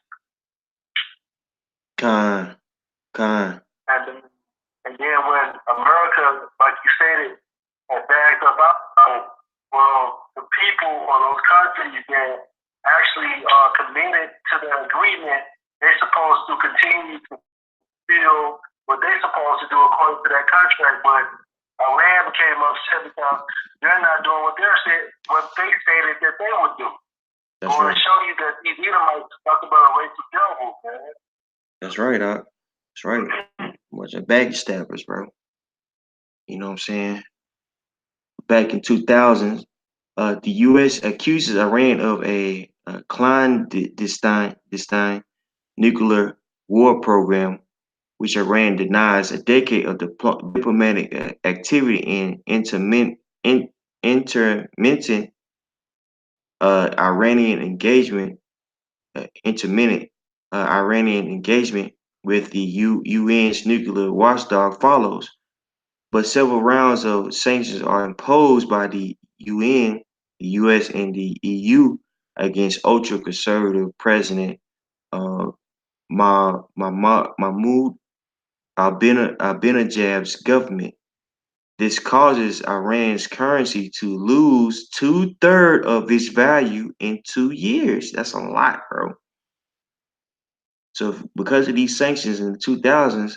Speaker 1: Con, con.
Speaker 2: And then when America, like you stated, had backed up out, well, the people or those countries that actually are committed to the agreement, they're supposed to continue to fulfill what they're supposed to do according to that contract. But Iran became upset because they're not doing what they stated that they would do.
Speaker 1: That's
Speaker 2: I want
Speaker 1: right.
Speaker 2: to show you that these Edomites talk about a race of devils, man.
Speaker 1: That's right, Doc. That's right. Bunch of backstabbers, bro. You know what I'm saying? Back in 2000, the U.S. accuses Iran of a clandestine nuclear war program, which Iran denies a decade of diplomatic activity and intermittent Iranian engagement, intermittent Iranian engagement with the UN's nuclear watchdog follows. But several rounds of sanctions are imposed by the UN, the US, and the EU against ultra-conservative President uh, Mahmoud Ahmadinejad's government. This causes Iran's currency to lose two-thirds of its value in 2 years. That's a lot, bro. So because of these sanctions in the 2000s,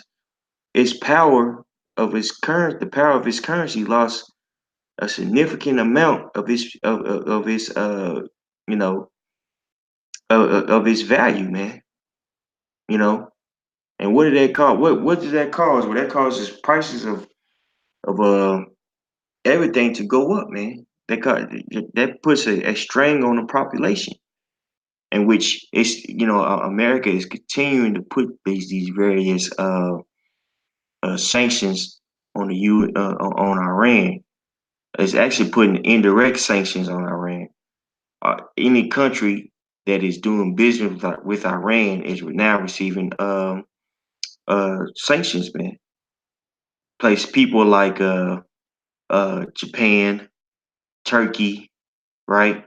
Speaker 1: its power the power of its currency lost a significant amount of its you know of its value, man. You know, and what did that cause? What did that cause? Well, that causes prices of everything to go up, man. That puts a strain on the population, in which it's America is continuing to put these various sanctions on the on Iran. It's actually putting indirect sanctions on Iran. Any country that is doing business with Iran is now receiving sanctions, man. Place people like Japan, Turkey, right,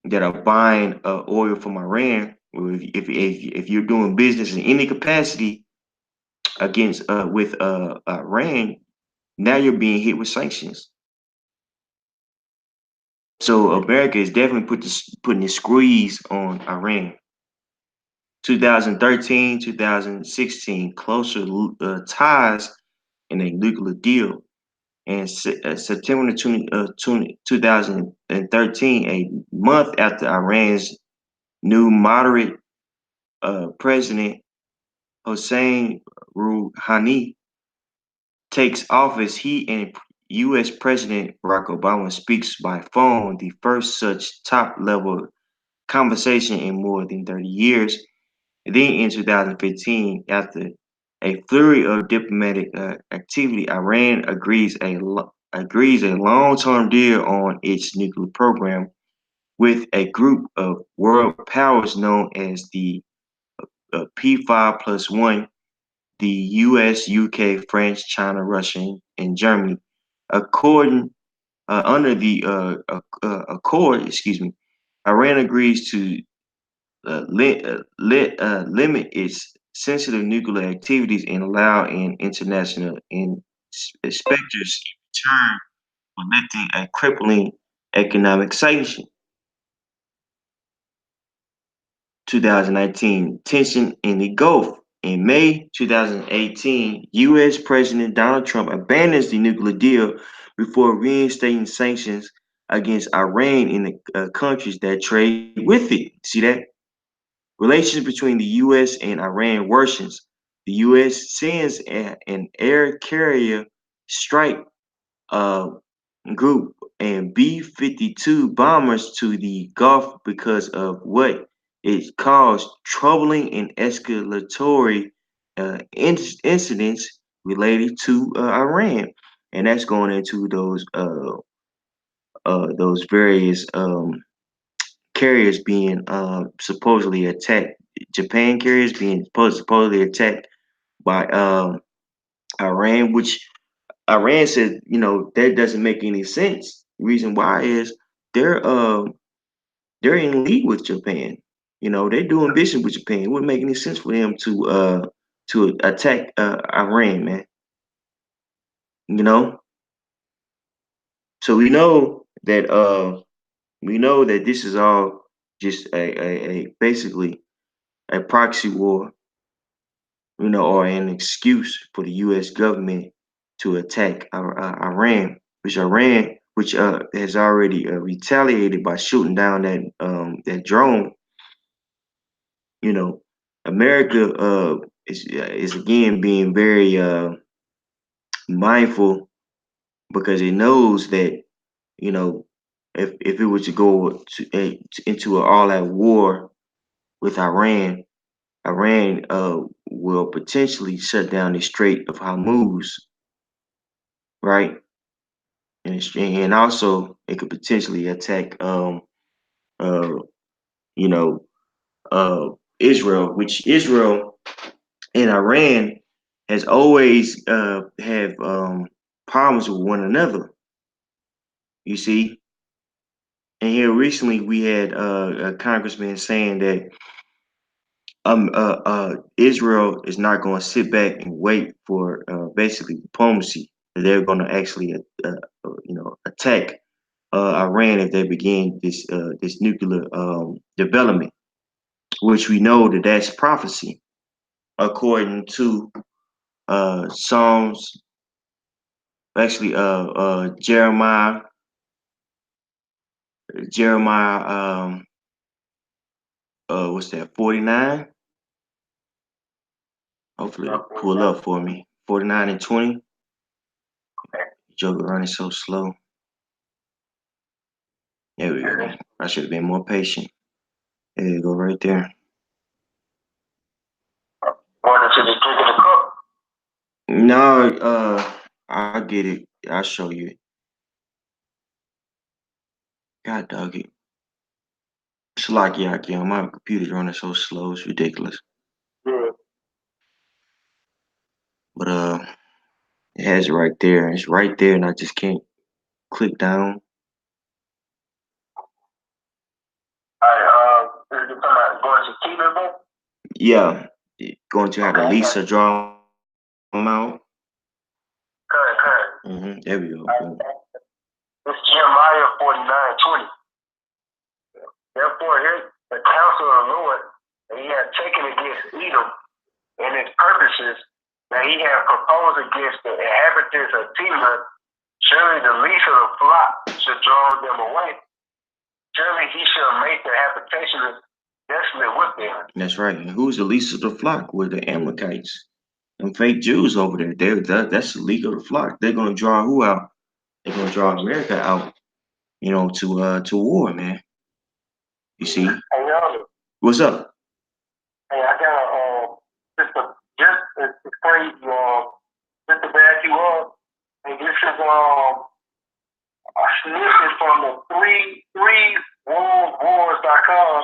Speaker 1: that are buying oil from Iran. If you're doing business in any capacity against with Iran, now you're being hit with sanctions. So America is definitely putting a squeeze on Iran. 2013, 2016, closer ties in a nuclear deal. And September 2013, a month after Iran's new moderate president, Hossein Rouhani, takes office, he and U.S. President Barack Obama speaks by phone, the first such top-level conversation in more than 30 years. Then in 2015, after a flurry of diplomatic activity, Iran agrees a long-term deal on its nuclear program with a group of world powers known as the P5+1, the U.S., UK, France, China, Russia, and Germany. According Under the accord, Iran agrees to limit its sensitive nuclear activities and allow international inspectors in return for lifting a crippling economic sanction. 2019, tension in the Gulf. In May 2018, U.S. President Donald Trump abandons the nuclear deal before reinstating sanctions against Iran in the countries that trade with it. See that? Relations between the U.S. and Iran worsens. The U.S. sends an air carrier strike uh, group and B-52 bombers to the Gulf because of what it calls troubling and escalatory incidents related to Iran. and that's going into those various carriers being supposedly attacked. Japan carriers being supposedly attacked by Iran, which Iran said, that doesn't make any sense. Reason why is they're uh they're in league with Japan. They're doing business with Japan. It wouldn't make any sense for them to attack Iran, man. You know, so we know that this is all just a basically a proxy war, or an excuse for the U.S. government to attack Iran, which has already retaliated by shooting down that drone. You know, America is again being very mindful because it knows that if it were to go into an all-out war with Iran, Iran will potentially shut down the Strait of Hormuz, right? And also it could potentially attack uh you know Israel, which Israel and Iran has always have problems with one another. You see, and here recently we had a congressman saying that Israel is not going to sit back and wait for basically diplomacy. They're going to actually attack Iran if they begin this nuclear development, which we know that that's prophecy according to Psalms, actually Jeremiah what's that, 49? Hopefully it'll pull up for me. 49 and 20. Joker running so slow. There we go. I should have been more patient. There you go, right there. No, I'll get it. I'll show you. God dog it. It's like yeah, my computer's running so slow, it's ridiculous.
Speaker 2: Yeah.
Speaker 1: But it has it right there. It's right there, and I just can't click down.
Speaker 2: You're talking about going to key level?
Speaker 1: Yeah, going to have to Lisa draw them out.
Speaker 2: Correct.
Speaker 1: There we go.
Speaker 2: It's Jeremiah 49:20. Therefore, here the counsel of the Lord that he had taken against Edom and its purposes that he had proposed against the inhabitants of Timor, surely the least of the flock should draw them away. Surely he shall make their habitation desolate with them.
Speaker 1: That's right. And who's the least of the flock? Were the Amalekites. Them fake Jews over there. That's the league of the flock. They're gonna draw who out? They're gonna draw America out, to war, man. You see?
Speaker 2: Hey,
Speaker 1: what's up?
Speaker 2: Hey, I got it's crazy. Just to back you up, and this is a snippet from the three worldwars.com.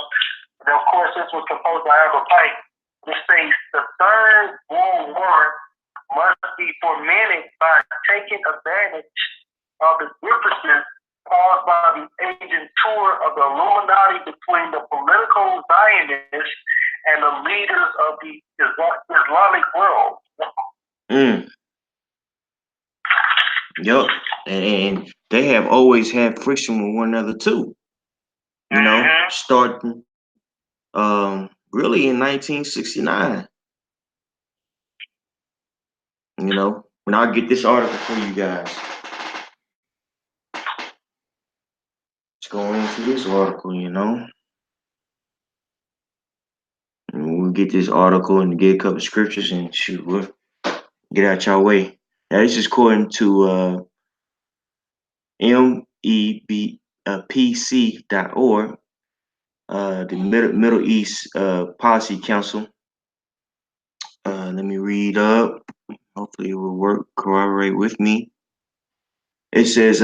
Speaker 2: And of course, this was composed by Albert Pike. It states the Third World War must be fomented by taking advantage of the differences caused by the agent tour of the Illuminati between the political Zionists and the leaders of the Islamic world.
Speaker 1: Yep. And they have always had friction with one another too. Starting really in 1969. When I get this article for you guys. Let's go into this article, And we'll get this article and get a couple of scriptures and shoot, we'll get out your way. Now this is according to MEBPC.org, the Middle East Policy Council. Let me read up. Hopefully it will work. Corroborate with me. It says,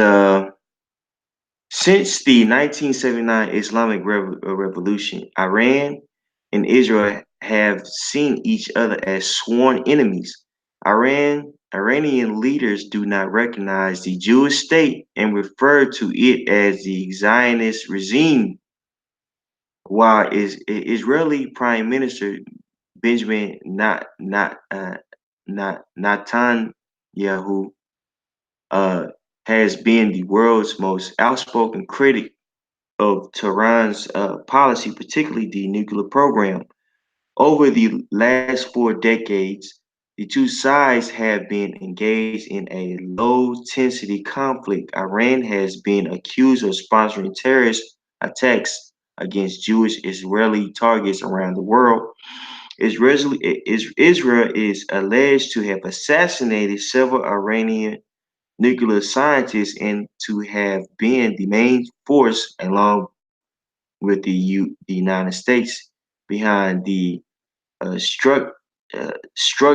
Speaker 1: since the 1979 Islamic Revolution, Iran and Israel have seen each other as sworn enemies. Iranian leaders do not recognize the Jewish state and refer to it as the Zionist regime, while Israeli Prime Minister Benjamin Netanyahu uh, has been the world's most outspoken critic of Tehran's policy, particularly the nuclear program. Over the last 4 decades, the two sides have been engaged in a low intensity conflict. Iran has been accused of sponsoring terrorist attacks against Jewish Israeli targets around the world. Israel is alleged to have assassinated several Iranian nuclear scientists and to have been the main force, along with the United States, behind the struck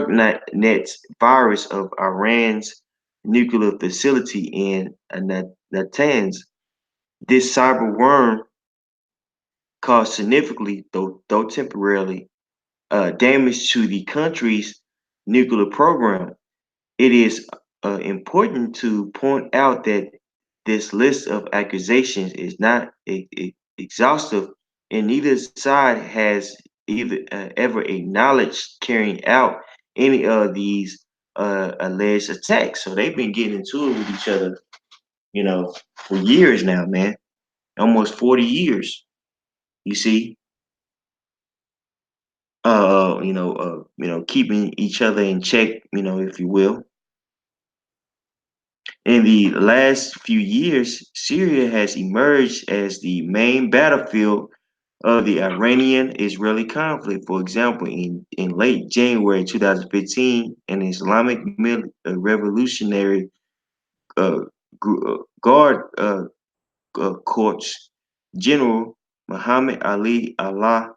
Speaker 1: net virus of Iran's nuclear facility in Natanz. This cyber worm caused significantly, though temporarily, damage to the country's nuclear program. It is important to point out that this list of accusations is not exhaustive, and neither side has ever acknowledged carrying out any of these alleged attacks. So they've been getting into it with each other, for years now, man. Almost 40 years. You see, keeping each other in check, if you will. In the last few years, Syria has emerged as the main battlefield of the Iranian-Israeli conflict. For example, in late January 2015, an Islamic Revolutionary uh, Guard Corps General Muhammad Ali Allah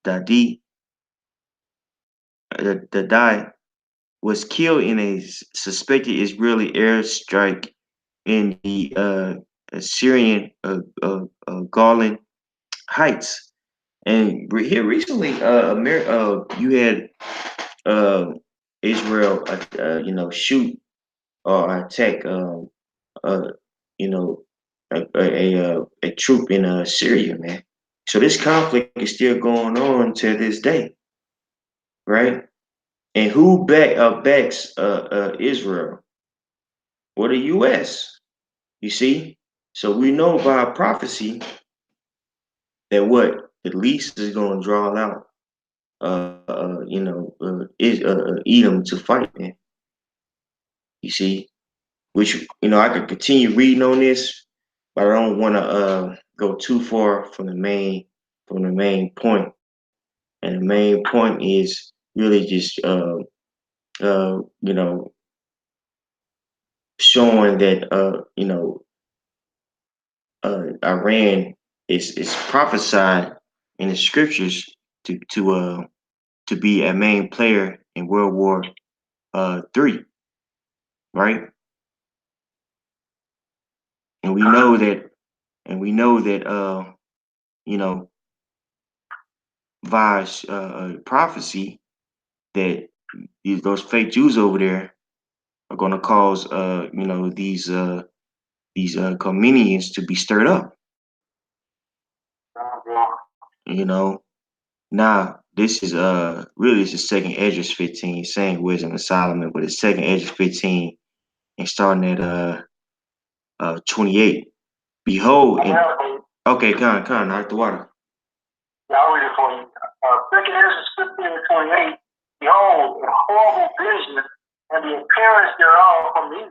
Speaker 1: Dadi Dadai was killed in a suspected Israeli airstrike in the Syrian Golan Heights. And here recently, you had uh, Israel, shoot or attack, uh, you know, a troop in Syria, man. So this conflict is still going on to this day, right? And who backs Israel? Well, the U.S. You see, so we know by prophecy that what the least is going to draw out, Edom to fight, man. You see, which I could continue reading on this, but I don't want to go too far from the main point. And the main point is really just uh, you know showing that Iran is prophesied in the scriptures to be a main player in World War III, right? And we know that you know via prophecy that those fake Jews over there are going to cause these Comenians to be stirred up. You know, now this is really it's the second Esdras 15, saying wisdom of Solomon, but it's second Esdras 15 and starting at 28. Behold, okay, come on, knock the water.
Speaker 2: Yeah, I'll read it for you. Second Esdras 15 and 28. Behold, a horrible vision and the appearance thereof from me.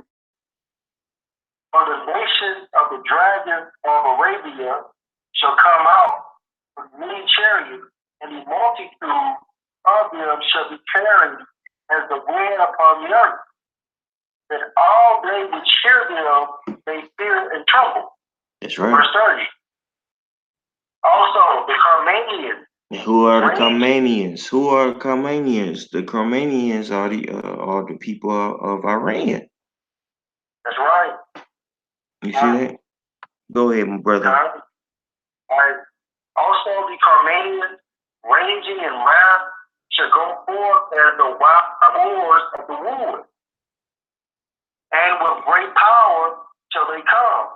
Speaker 2: For the nation of the dragon of Arabia shall come out with many chariots, and the multitude of them shall be carried as the wind upon the earth. That all they which hear them may fear and tremble.
Speaker 1: That's right.
Speaker 2: Verse 30. Also, the Carmanians.
Speaker 1: Who are the Carmanians? Who are Carmanians? The Carmanians are the people of Iran.
Speaker 2: That's right.
Speaker 1: You see that? Go ahead, my brother.
Speaker 2: Also, the Carmanian, ranging in wrath, shall go forth as the wild boars of the wood, and with great power shall they come.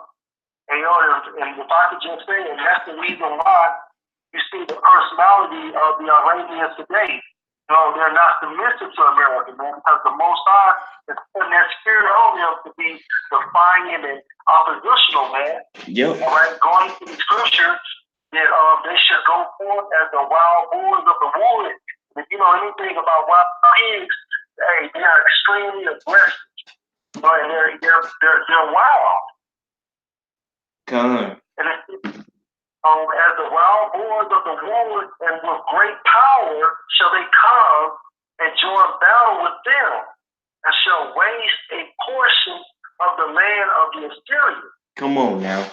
Speaker 2: And, and if I could just say, and that's the reason why you see the personality of the Arabians today. They're not submissive to America, man, because the Most High is putting their spirit on them to be defiant and oppositional, man.
Speaker 1: Yep.
Speaker 2: All right, going to the scripture that they should go forth as the wild boars of the wood. If you know anything about wild pigs, hey, they are extremely aggressive, but they're wild.
Speaker 1: Come on.
Speaker 2: As the wild boars of the wood, and with great power shall they come and join battle with them, and shall waste a portion of the land of the Assyrians.
Speaker 1: Come on now.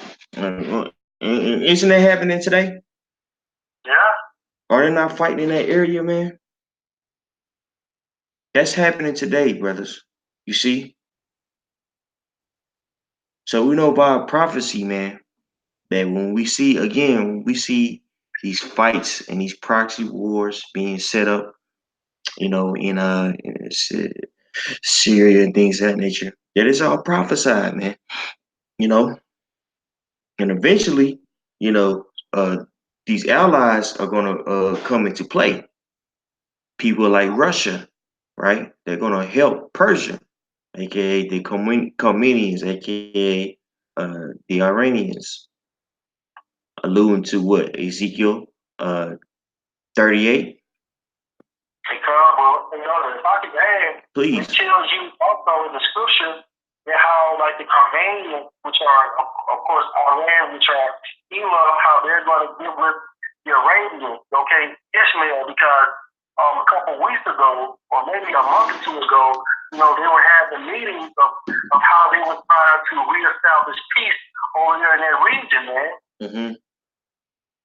Speaker 1: Isn't that happening today?
Speaker 2: Yeah.
Speaker 1: Are they not fighting in that area, man? That's happening today, brothers. You see? So we know by prophecy, man, that when we see these fights and these proxy wars being set up, in Syria and things of that nature, that is all prophesied, man. And eventually, these allies are gonna come into play. People like Russia, right? They're gonna help Persia, aka the Comenians, aka the Iranians, alluding to what Ezekiel 38.
Speaker 2: Because, if I could add,
Speaker 1: Please.
Speaker 2: It tells you also in the scripture that how, like, the Carmanians, which are, of course, Iran, which are Elam, how they're going to give with the Arabians, okay, Ishmael, because a couple weeks ago, or maybe a month or two ago, they were having meetings of how they were trying to reestablish peace over there in that region, man.
Speaker 1: Mm-hmm.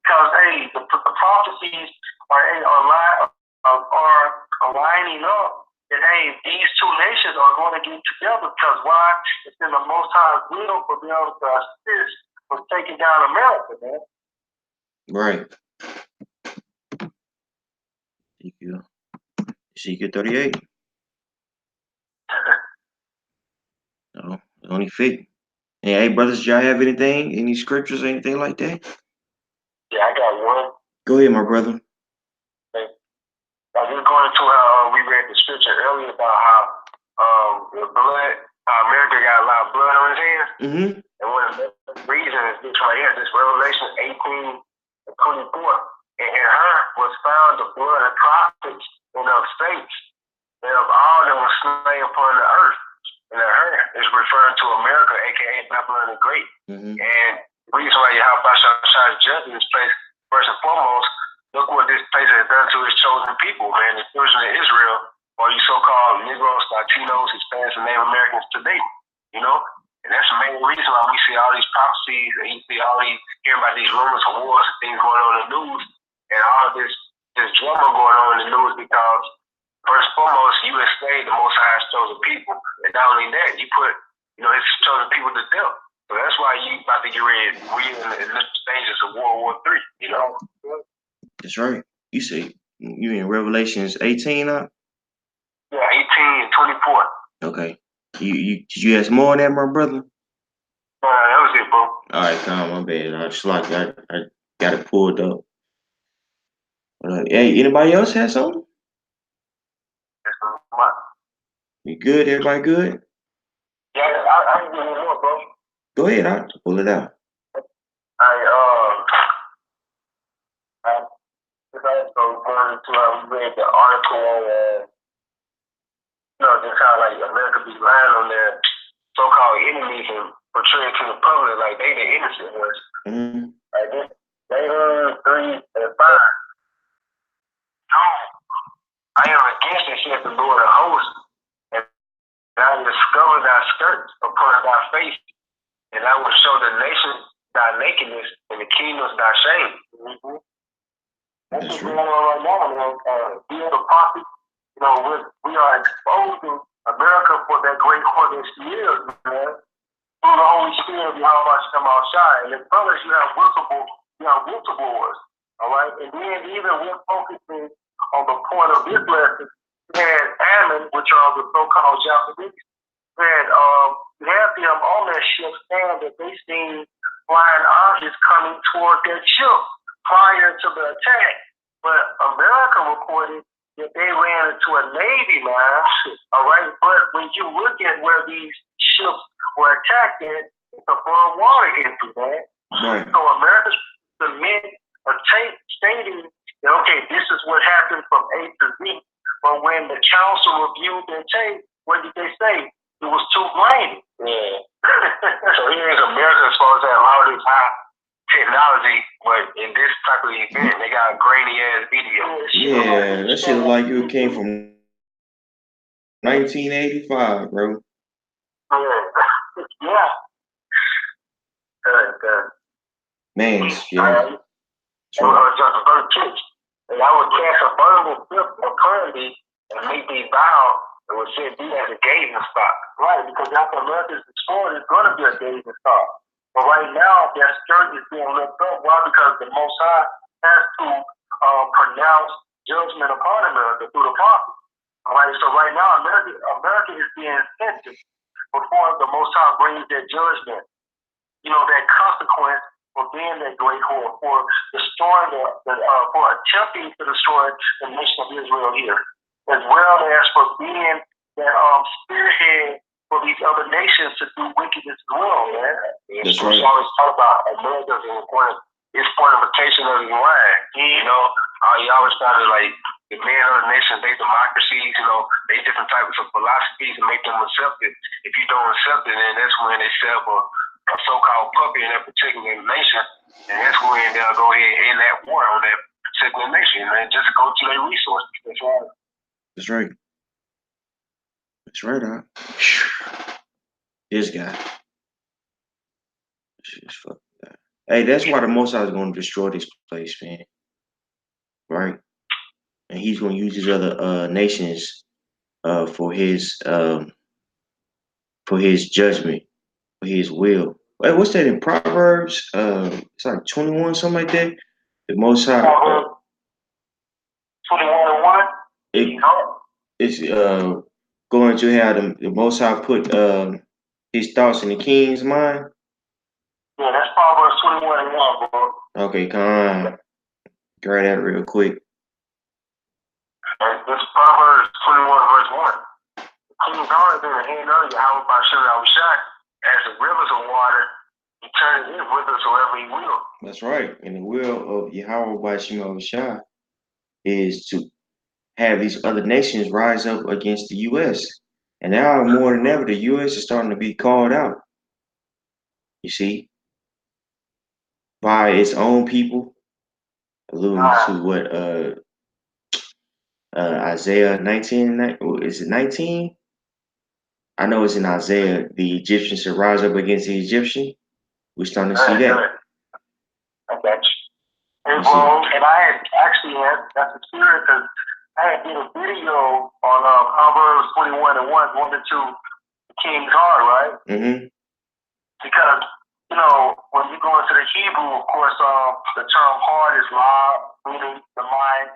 Speaker 2: Because, hey, the prophecies are lining up that, hey, these two nations are going to get together, because why? It's in the Most High's will for them to assist with taking down America, man.
Speaker 1: Right. Ezekiel 38. No, it only fit. Hey, brothers, y'all have anything? Any scriptures or anything like that?
Speaker 2: Yeah, I got one.
Speaker 1: Go ahead, my brother.
Speaker 2: I was just going into how we read the scripture earlier about how the blood, America got a lot of blood on his hands.
Speaker 1: Mm-hmm.
Speaker 2: And one of the reasons is this right here, this Revelation 18:24. And in her was found the blood of prophets and of saints, and of all that was slain upon the earth. And her is referring to America, aka Babylon the Great.
Speaker 1: Mm-hmm.
Speaker 2: And the reason why Yahweh Shai judging this place, first and foremost, look what this place has done to his chosen people, man, the children of Israel, or you so-called Negroes, Latinos, Hispanics, and Native Americans today, And that's the main reason why we see all these prophecies, and you see all these, hear about these rumors of wars and things going on in the news, and all of this drama going on in the news, because first and foremost, you enslaved the Most High's chosen people, and not only that, you put, his chosen people to death. So that's why you about to get ready. We in the stages of World War III,
Speaker 1: That's right. You see, you in Revelations 18, huh?
Speaker 2: Yeah, 18 and 24.
Speaker 1: Okay. Did you ask more on that, my brother?
Speaker 2: That was it, bro.
Speaker 1: All right, calm, my bad. I got it pulled up. Hey, anybody else have something? You good? Everybody good?
Speaker 2: Yeah, I can do more, bro.
Speaker 1: Go ahead, I'll pull it out.
Speaker 2: Also going to read the article, just how like America be lying on their so-called enemies and portraying to the public like they the innocent ones.
Speaker 1: Mm-hmm.
Speaker 2: Like this, they 3 and 5. No, I am against it, said the Lord of hosts, and I discovered thy skirts upon thy face, and I will show the nations thy nakedness and the kingdoms thy shame. Mm-hmm. That's what's going on right now, man. Being a prophet, we are exposing America for that great whore that she is, man. through the Holy Spirit, how much come outside. And as well as you have whistleblowers, all right? And then even we're focusing on the point of this lesson, we had Ammon, which are the so-called Japanese, and you have them on that ship saying that they seen flying objects coming toward that ship prior to the attack. But America reported that they ran into a Navy mine, all right? But when you look at where these ships were attacked at, it's above water entry, man.
Speaker 1: Right.
Speaker 2: So America submitted a tape stating that, okay, this is what happened from A to Z. But when the council reviewed their tape, what did they say? It was too grainy. Yeah. So here's America supposed to have all this high technology, but in this type of event, they got a grainy ass video.
Speaker 1: Yeah, that shit look like it came from 1985, bro.
Speaker 2: Yeah. Good.
Speaker 1: Man, yeah.
Speaker 2: Just a bird pitch. And I would cast a burnable flip currently and make these bound. It would send me as a gazing stock. Right, because after America's destroyed, it's going to be a gazing stock. But right now, that skirt is being lifted up. Why? Because the Most High has to pronounce judgment upon America through the prophet. All right, so right now, America is being sentenced before the Most High brings that judgment. You know, that consequence for being that great whore, for destroying for attempting to destroy the nation of Israel here, as well as for being that spearhead for these other nations to do wickedness as well, man.
Speaker 1: That's right.
Speaker 2: We always talk about America's fortification of his land. You know, you always try to like the men of the nation, they democracies, you know, they different types of philosophies and make them accept it. If you don't accept it, then that's when they set up a so-called puppy in that particular nation, and that's when they'll go ahead and end that war on that particular nation, man. Just go to their resources. That's right.
Speaker 1: That's right. That's right, huh? This guy. Shit's fucking guy. Hey, that's why the Most High is going to destroy this place, man. Right? And he's going to use these other nations for his judgment, for his will. Wait, what's that in Proverbs? It's like 21, something like that. The Most High.
Speaker 2: 21:1.
Speaker 1: It's going to have the Most High put his thoughts in the king's mind.
Speaker 2: Yeah, that's Proverbs 21:1, bro.
Speaker 1: Okay, come on. Grab that real quick.
Speaker 2: This Proverbs 21:1. The king's heart is in the hand of Yahweh by Shah. As the rivers of water, he turns it whithersoever he will.
Speaker 1: That's right. And the will of Yahweh by Shah is to have these other nations rise up against the U.S. And now more than ever, the U.S. is starting to be called out. You see, by its own people, alluding to what Isaiah 19, is it 19? I know it's in Isaiah. The Egyptians should rise up against the Egyptian. We're starting to see that.
Speaker 2: I got you. And I had actually that's the spirit because I had did a video on Proverbs 21:1 going into the king's heart, right?
Speaker 1: Mm-hmm.
Speaker 2: Because you know when you go into the Hebrew, of course, the term heart is loud, meaning the mind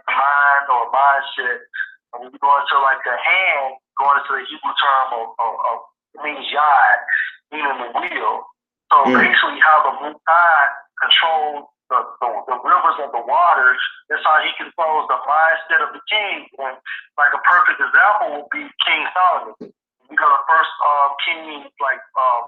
Speaker 2: or mindset. And when you go into like the hand, going into the Hebrew term of it means yad, meaning the wheel. So basically, how the Most High controls the rivers and the waters, that's how he controls the mindset of the king. And like a perfect example would be King Solomon. You go to First Kings, like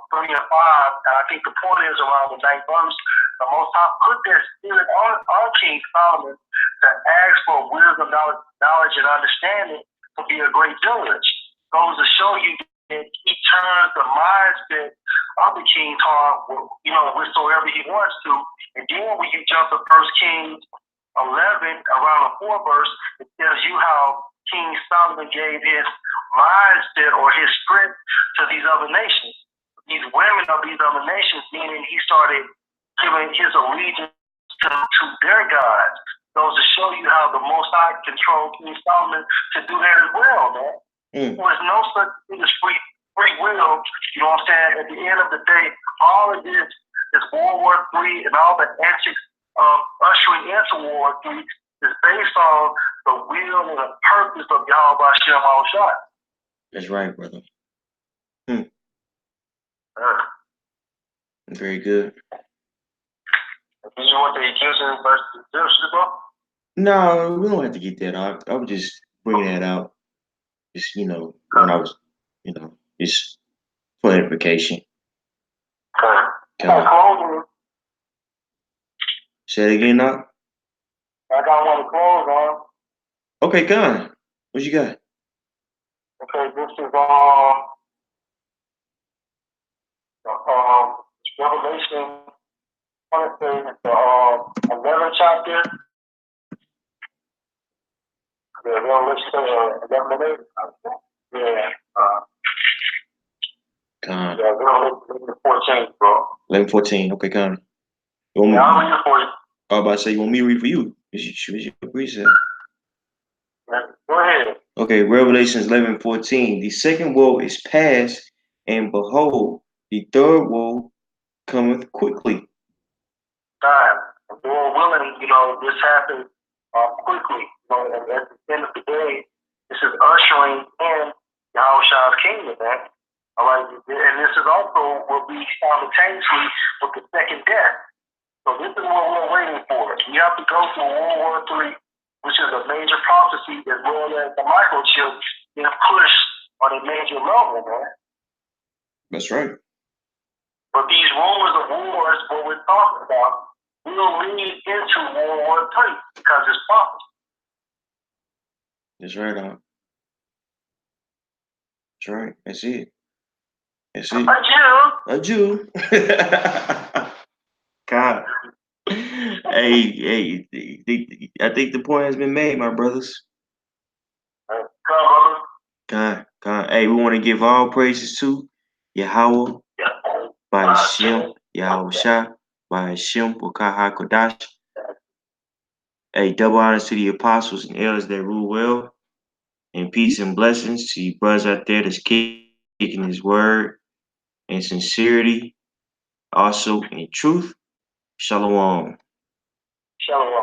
Speaker 2: 3 and 5, and I think the point is around the 9th verse. The Most High put that spirit on King Solomon to ask for wisdom, knowledge, and understanding to be a great judge. Goes to show you that he turns the mindset of the king's heart, you know, whatsoever he wants to. And then when you jump to 1 Kings 11, around the 4th verse, it tells you how King Solomon gave his mindset or his strength to these other nations. These women of these other nations, meaning he started giving his allegiance to their gods. Goes to show you how the Most High controlled King Solomon to do that as well, man. There was no such thing as free free will. You know what I'm saying? At the end of the day, all of this World War III and all the antics of ushering into World War III is based on the will and the purpose of Yahweh Shem Al-Shai.
Speaker 1: That's right, brother. Very good.
Speaker 2: Did you want the Egyptian versus Egyptian, bro?
Speaker 1: No, we don't have to get that out. I was just bringing that out. Just, when I was, just for edification.
Speaker 2: Okay.
Speaker 1: Say it again, now.
Speaker 2: I got one to close on.
Speaker 1: Okay, Con. What you got?
Speaker 2: Okay, this is Revelation 11 chapter. Yeah, Revelation 11 Yeah.
Speaker 1: Con.
Speaker 2: Yeah, Revelation 14, bro.
Speaker 1: 11:14. Okay, Con.
Speaker 2: Yeah, I'll read it for you.
Speaker 1: I was about to say, you want me to read for you? It's your precept.
Speaker 2: Go ahead.
Speaker 1: Okay, Revelations 11:14. The second woe is past, and behold, the third woe cometh quickly.
Speaker 2: Time. Lord willing, this happened quickly. And at the end of the day, this is ushering in Yahushua's kingdom, man. All right, and this is also will be simultaneously with the second death. So this is what we're waiting for. We have to go through World War III, which is a major prophecy, as well as the microchip being pushed on a major level, man.
Speaker 1: That's right.
Speaker 2: But these rumors of wars, what we're talking about, will lead into World War III because it's prophecy.
Speaker 1: That's right, Doc. That's right. That's it. That's it. A Jew. God. Hey, I think the point has been made, my brothers. God. Hey, we want to give all praises to Yahweh, by Hashem, Yahushua, by Hashem, Bukah HaKodash. Hey, double honors to the apostles and elders that rule well, and peace and blessings to you brothers out there that's kicking his word in sincerity, also in truth. Shalom.
Speaker 2: Shalom.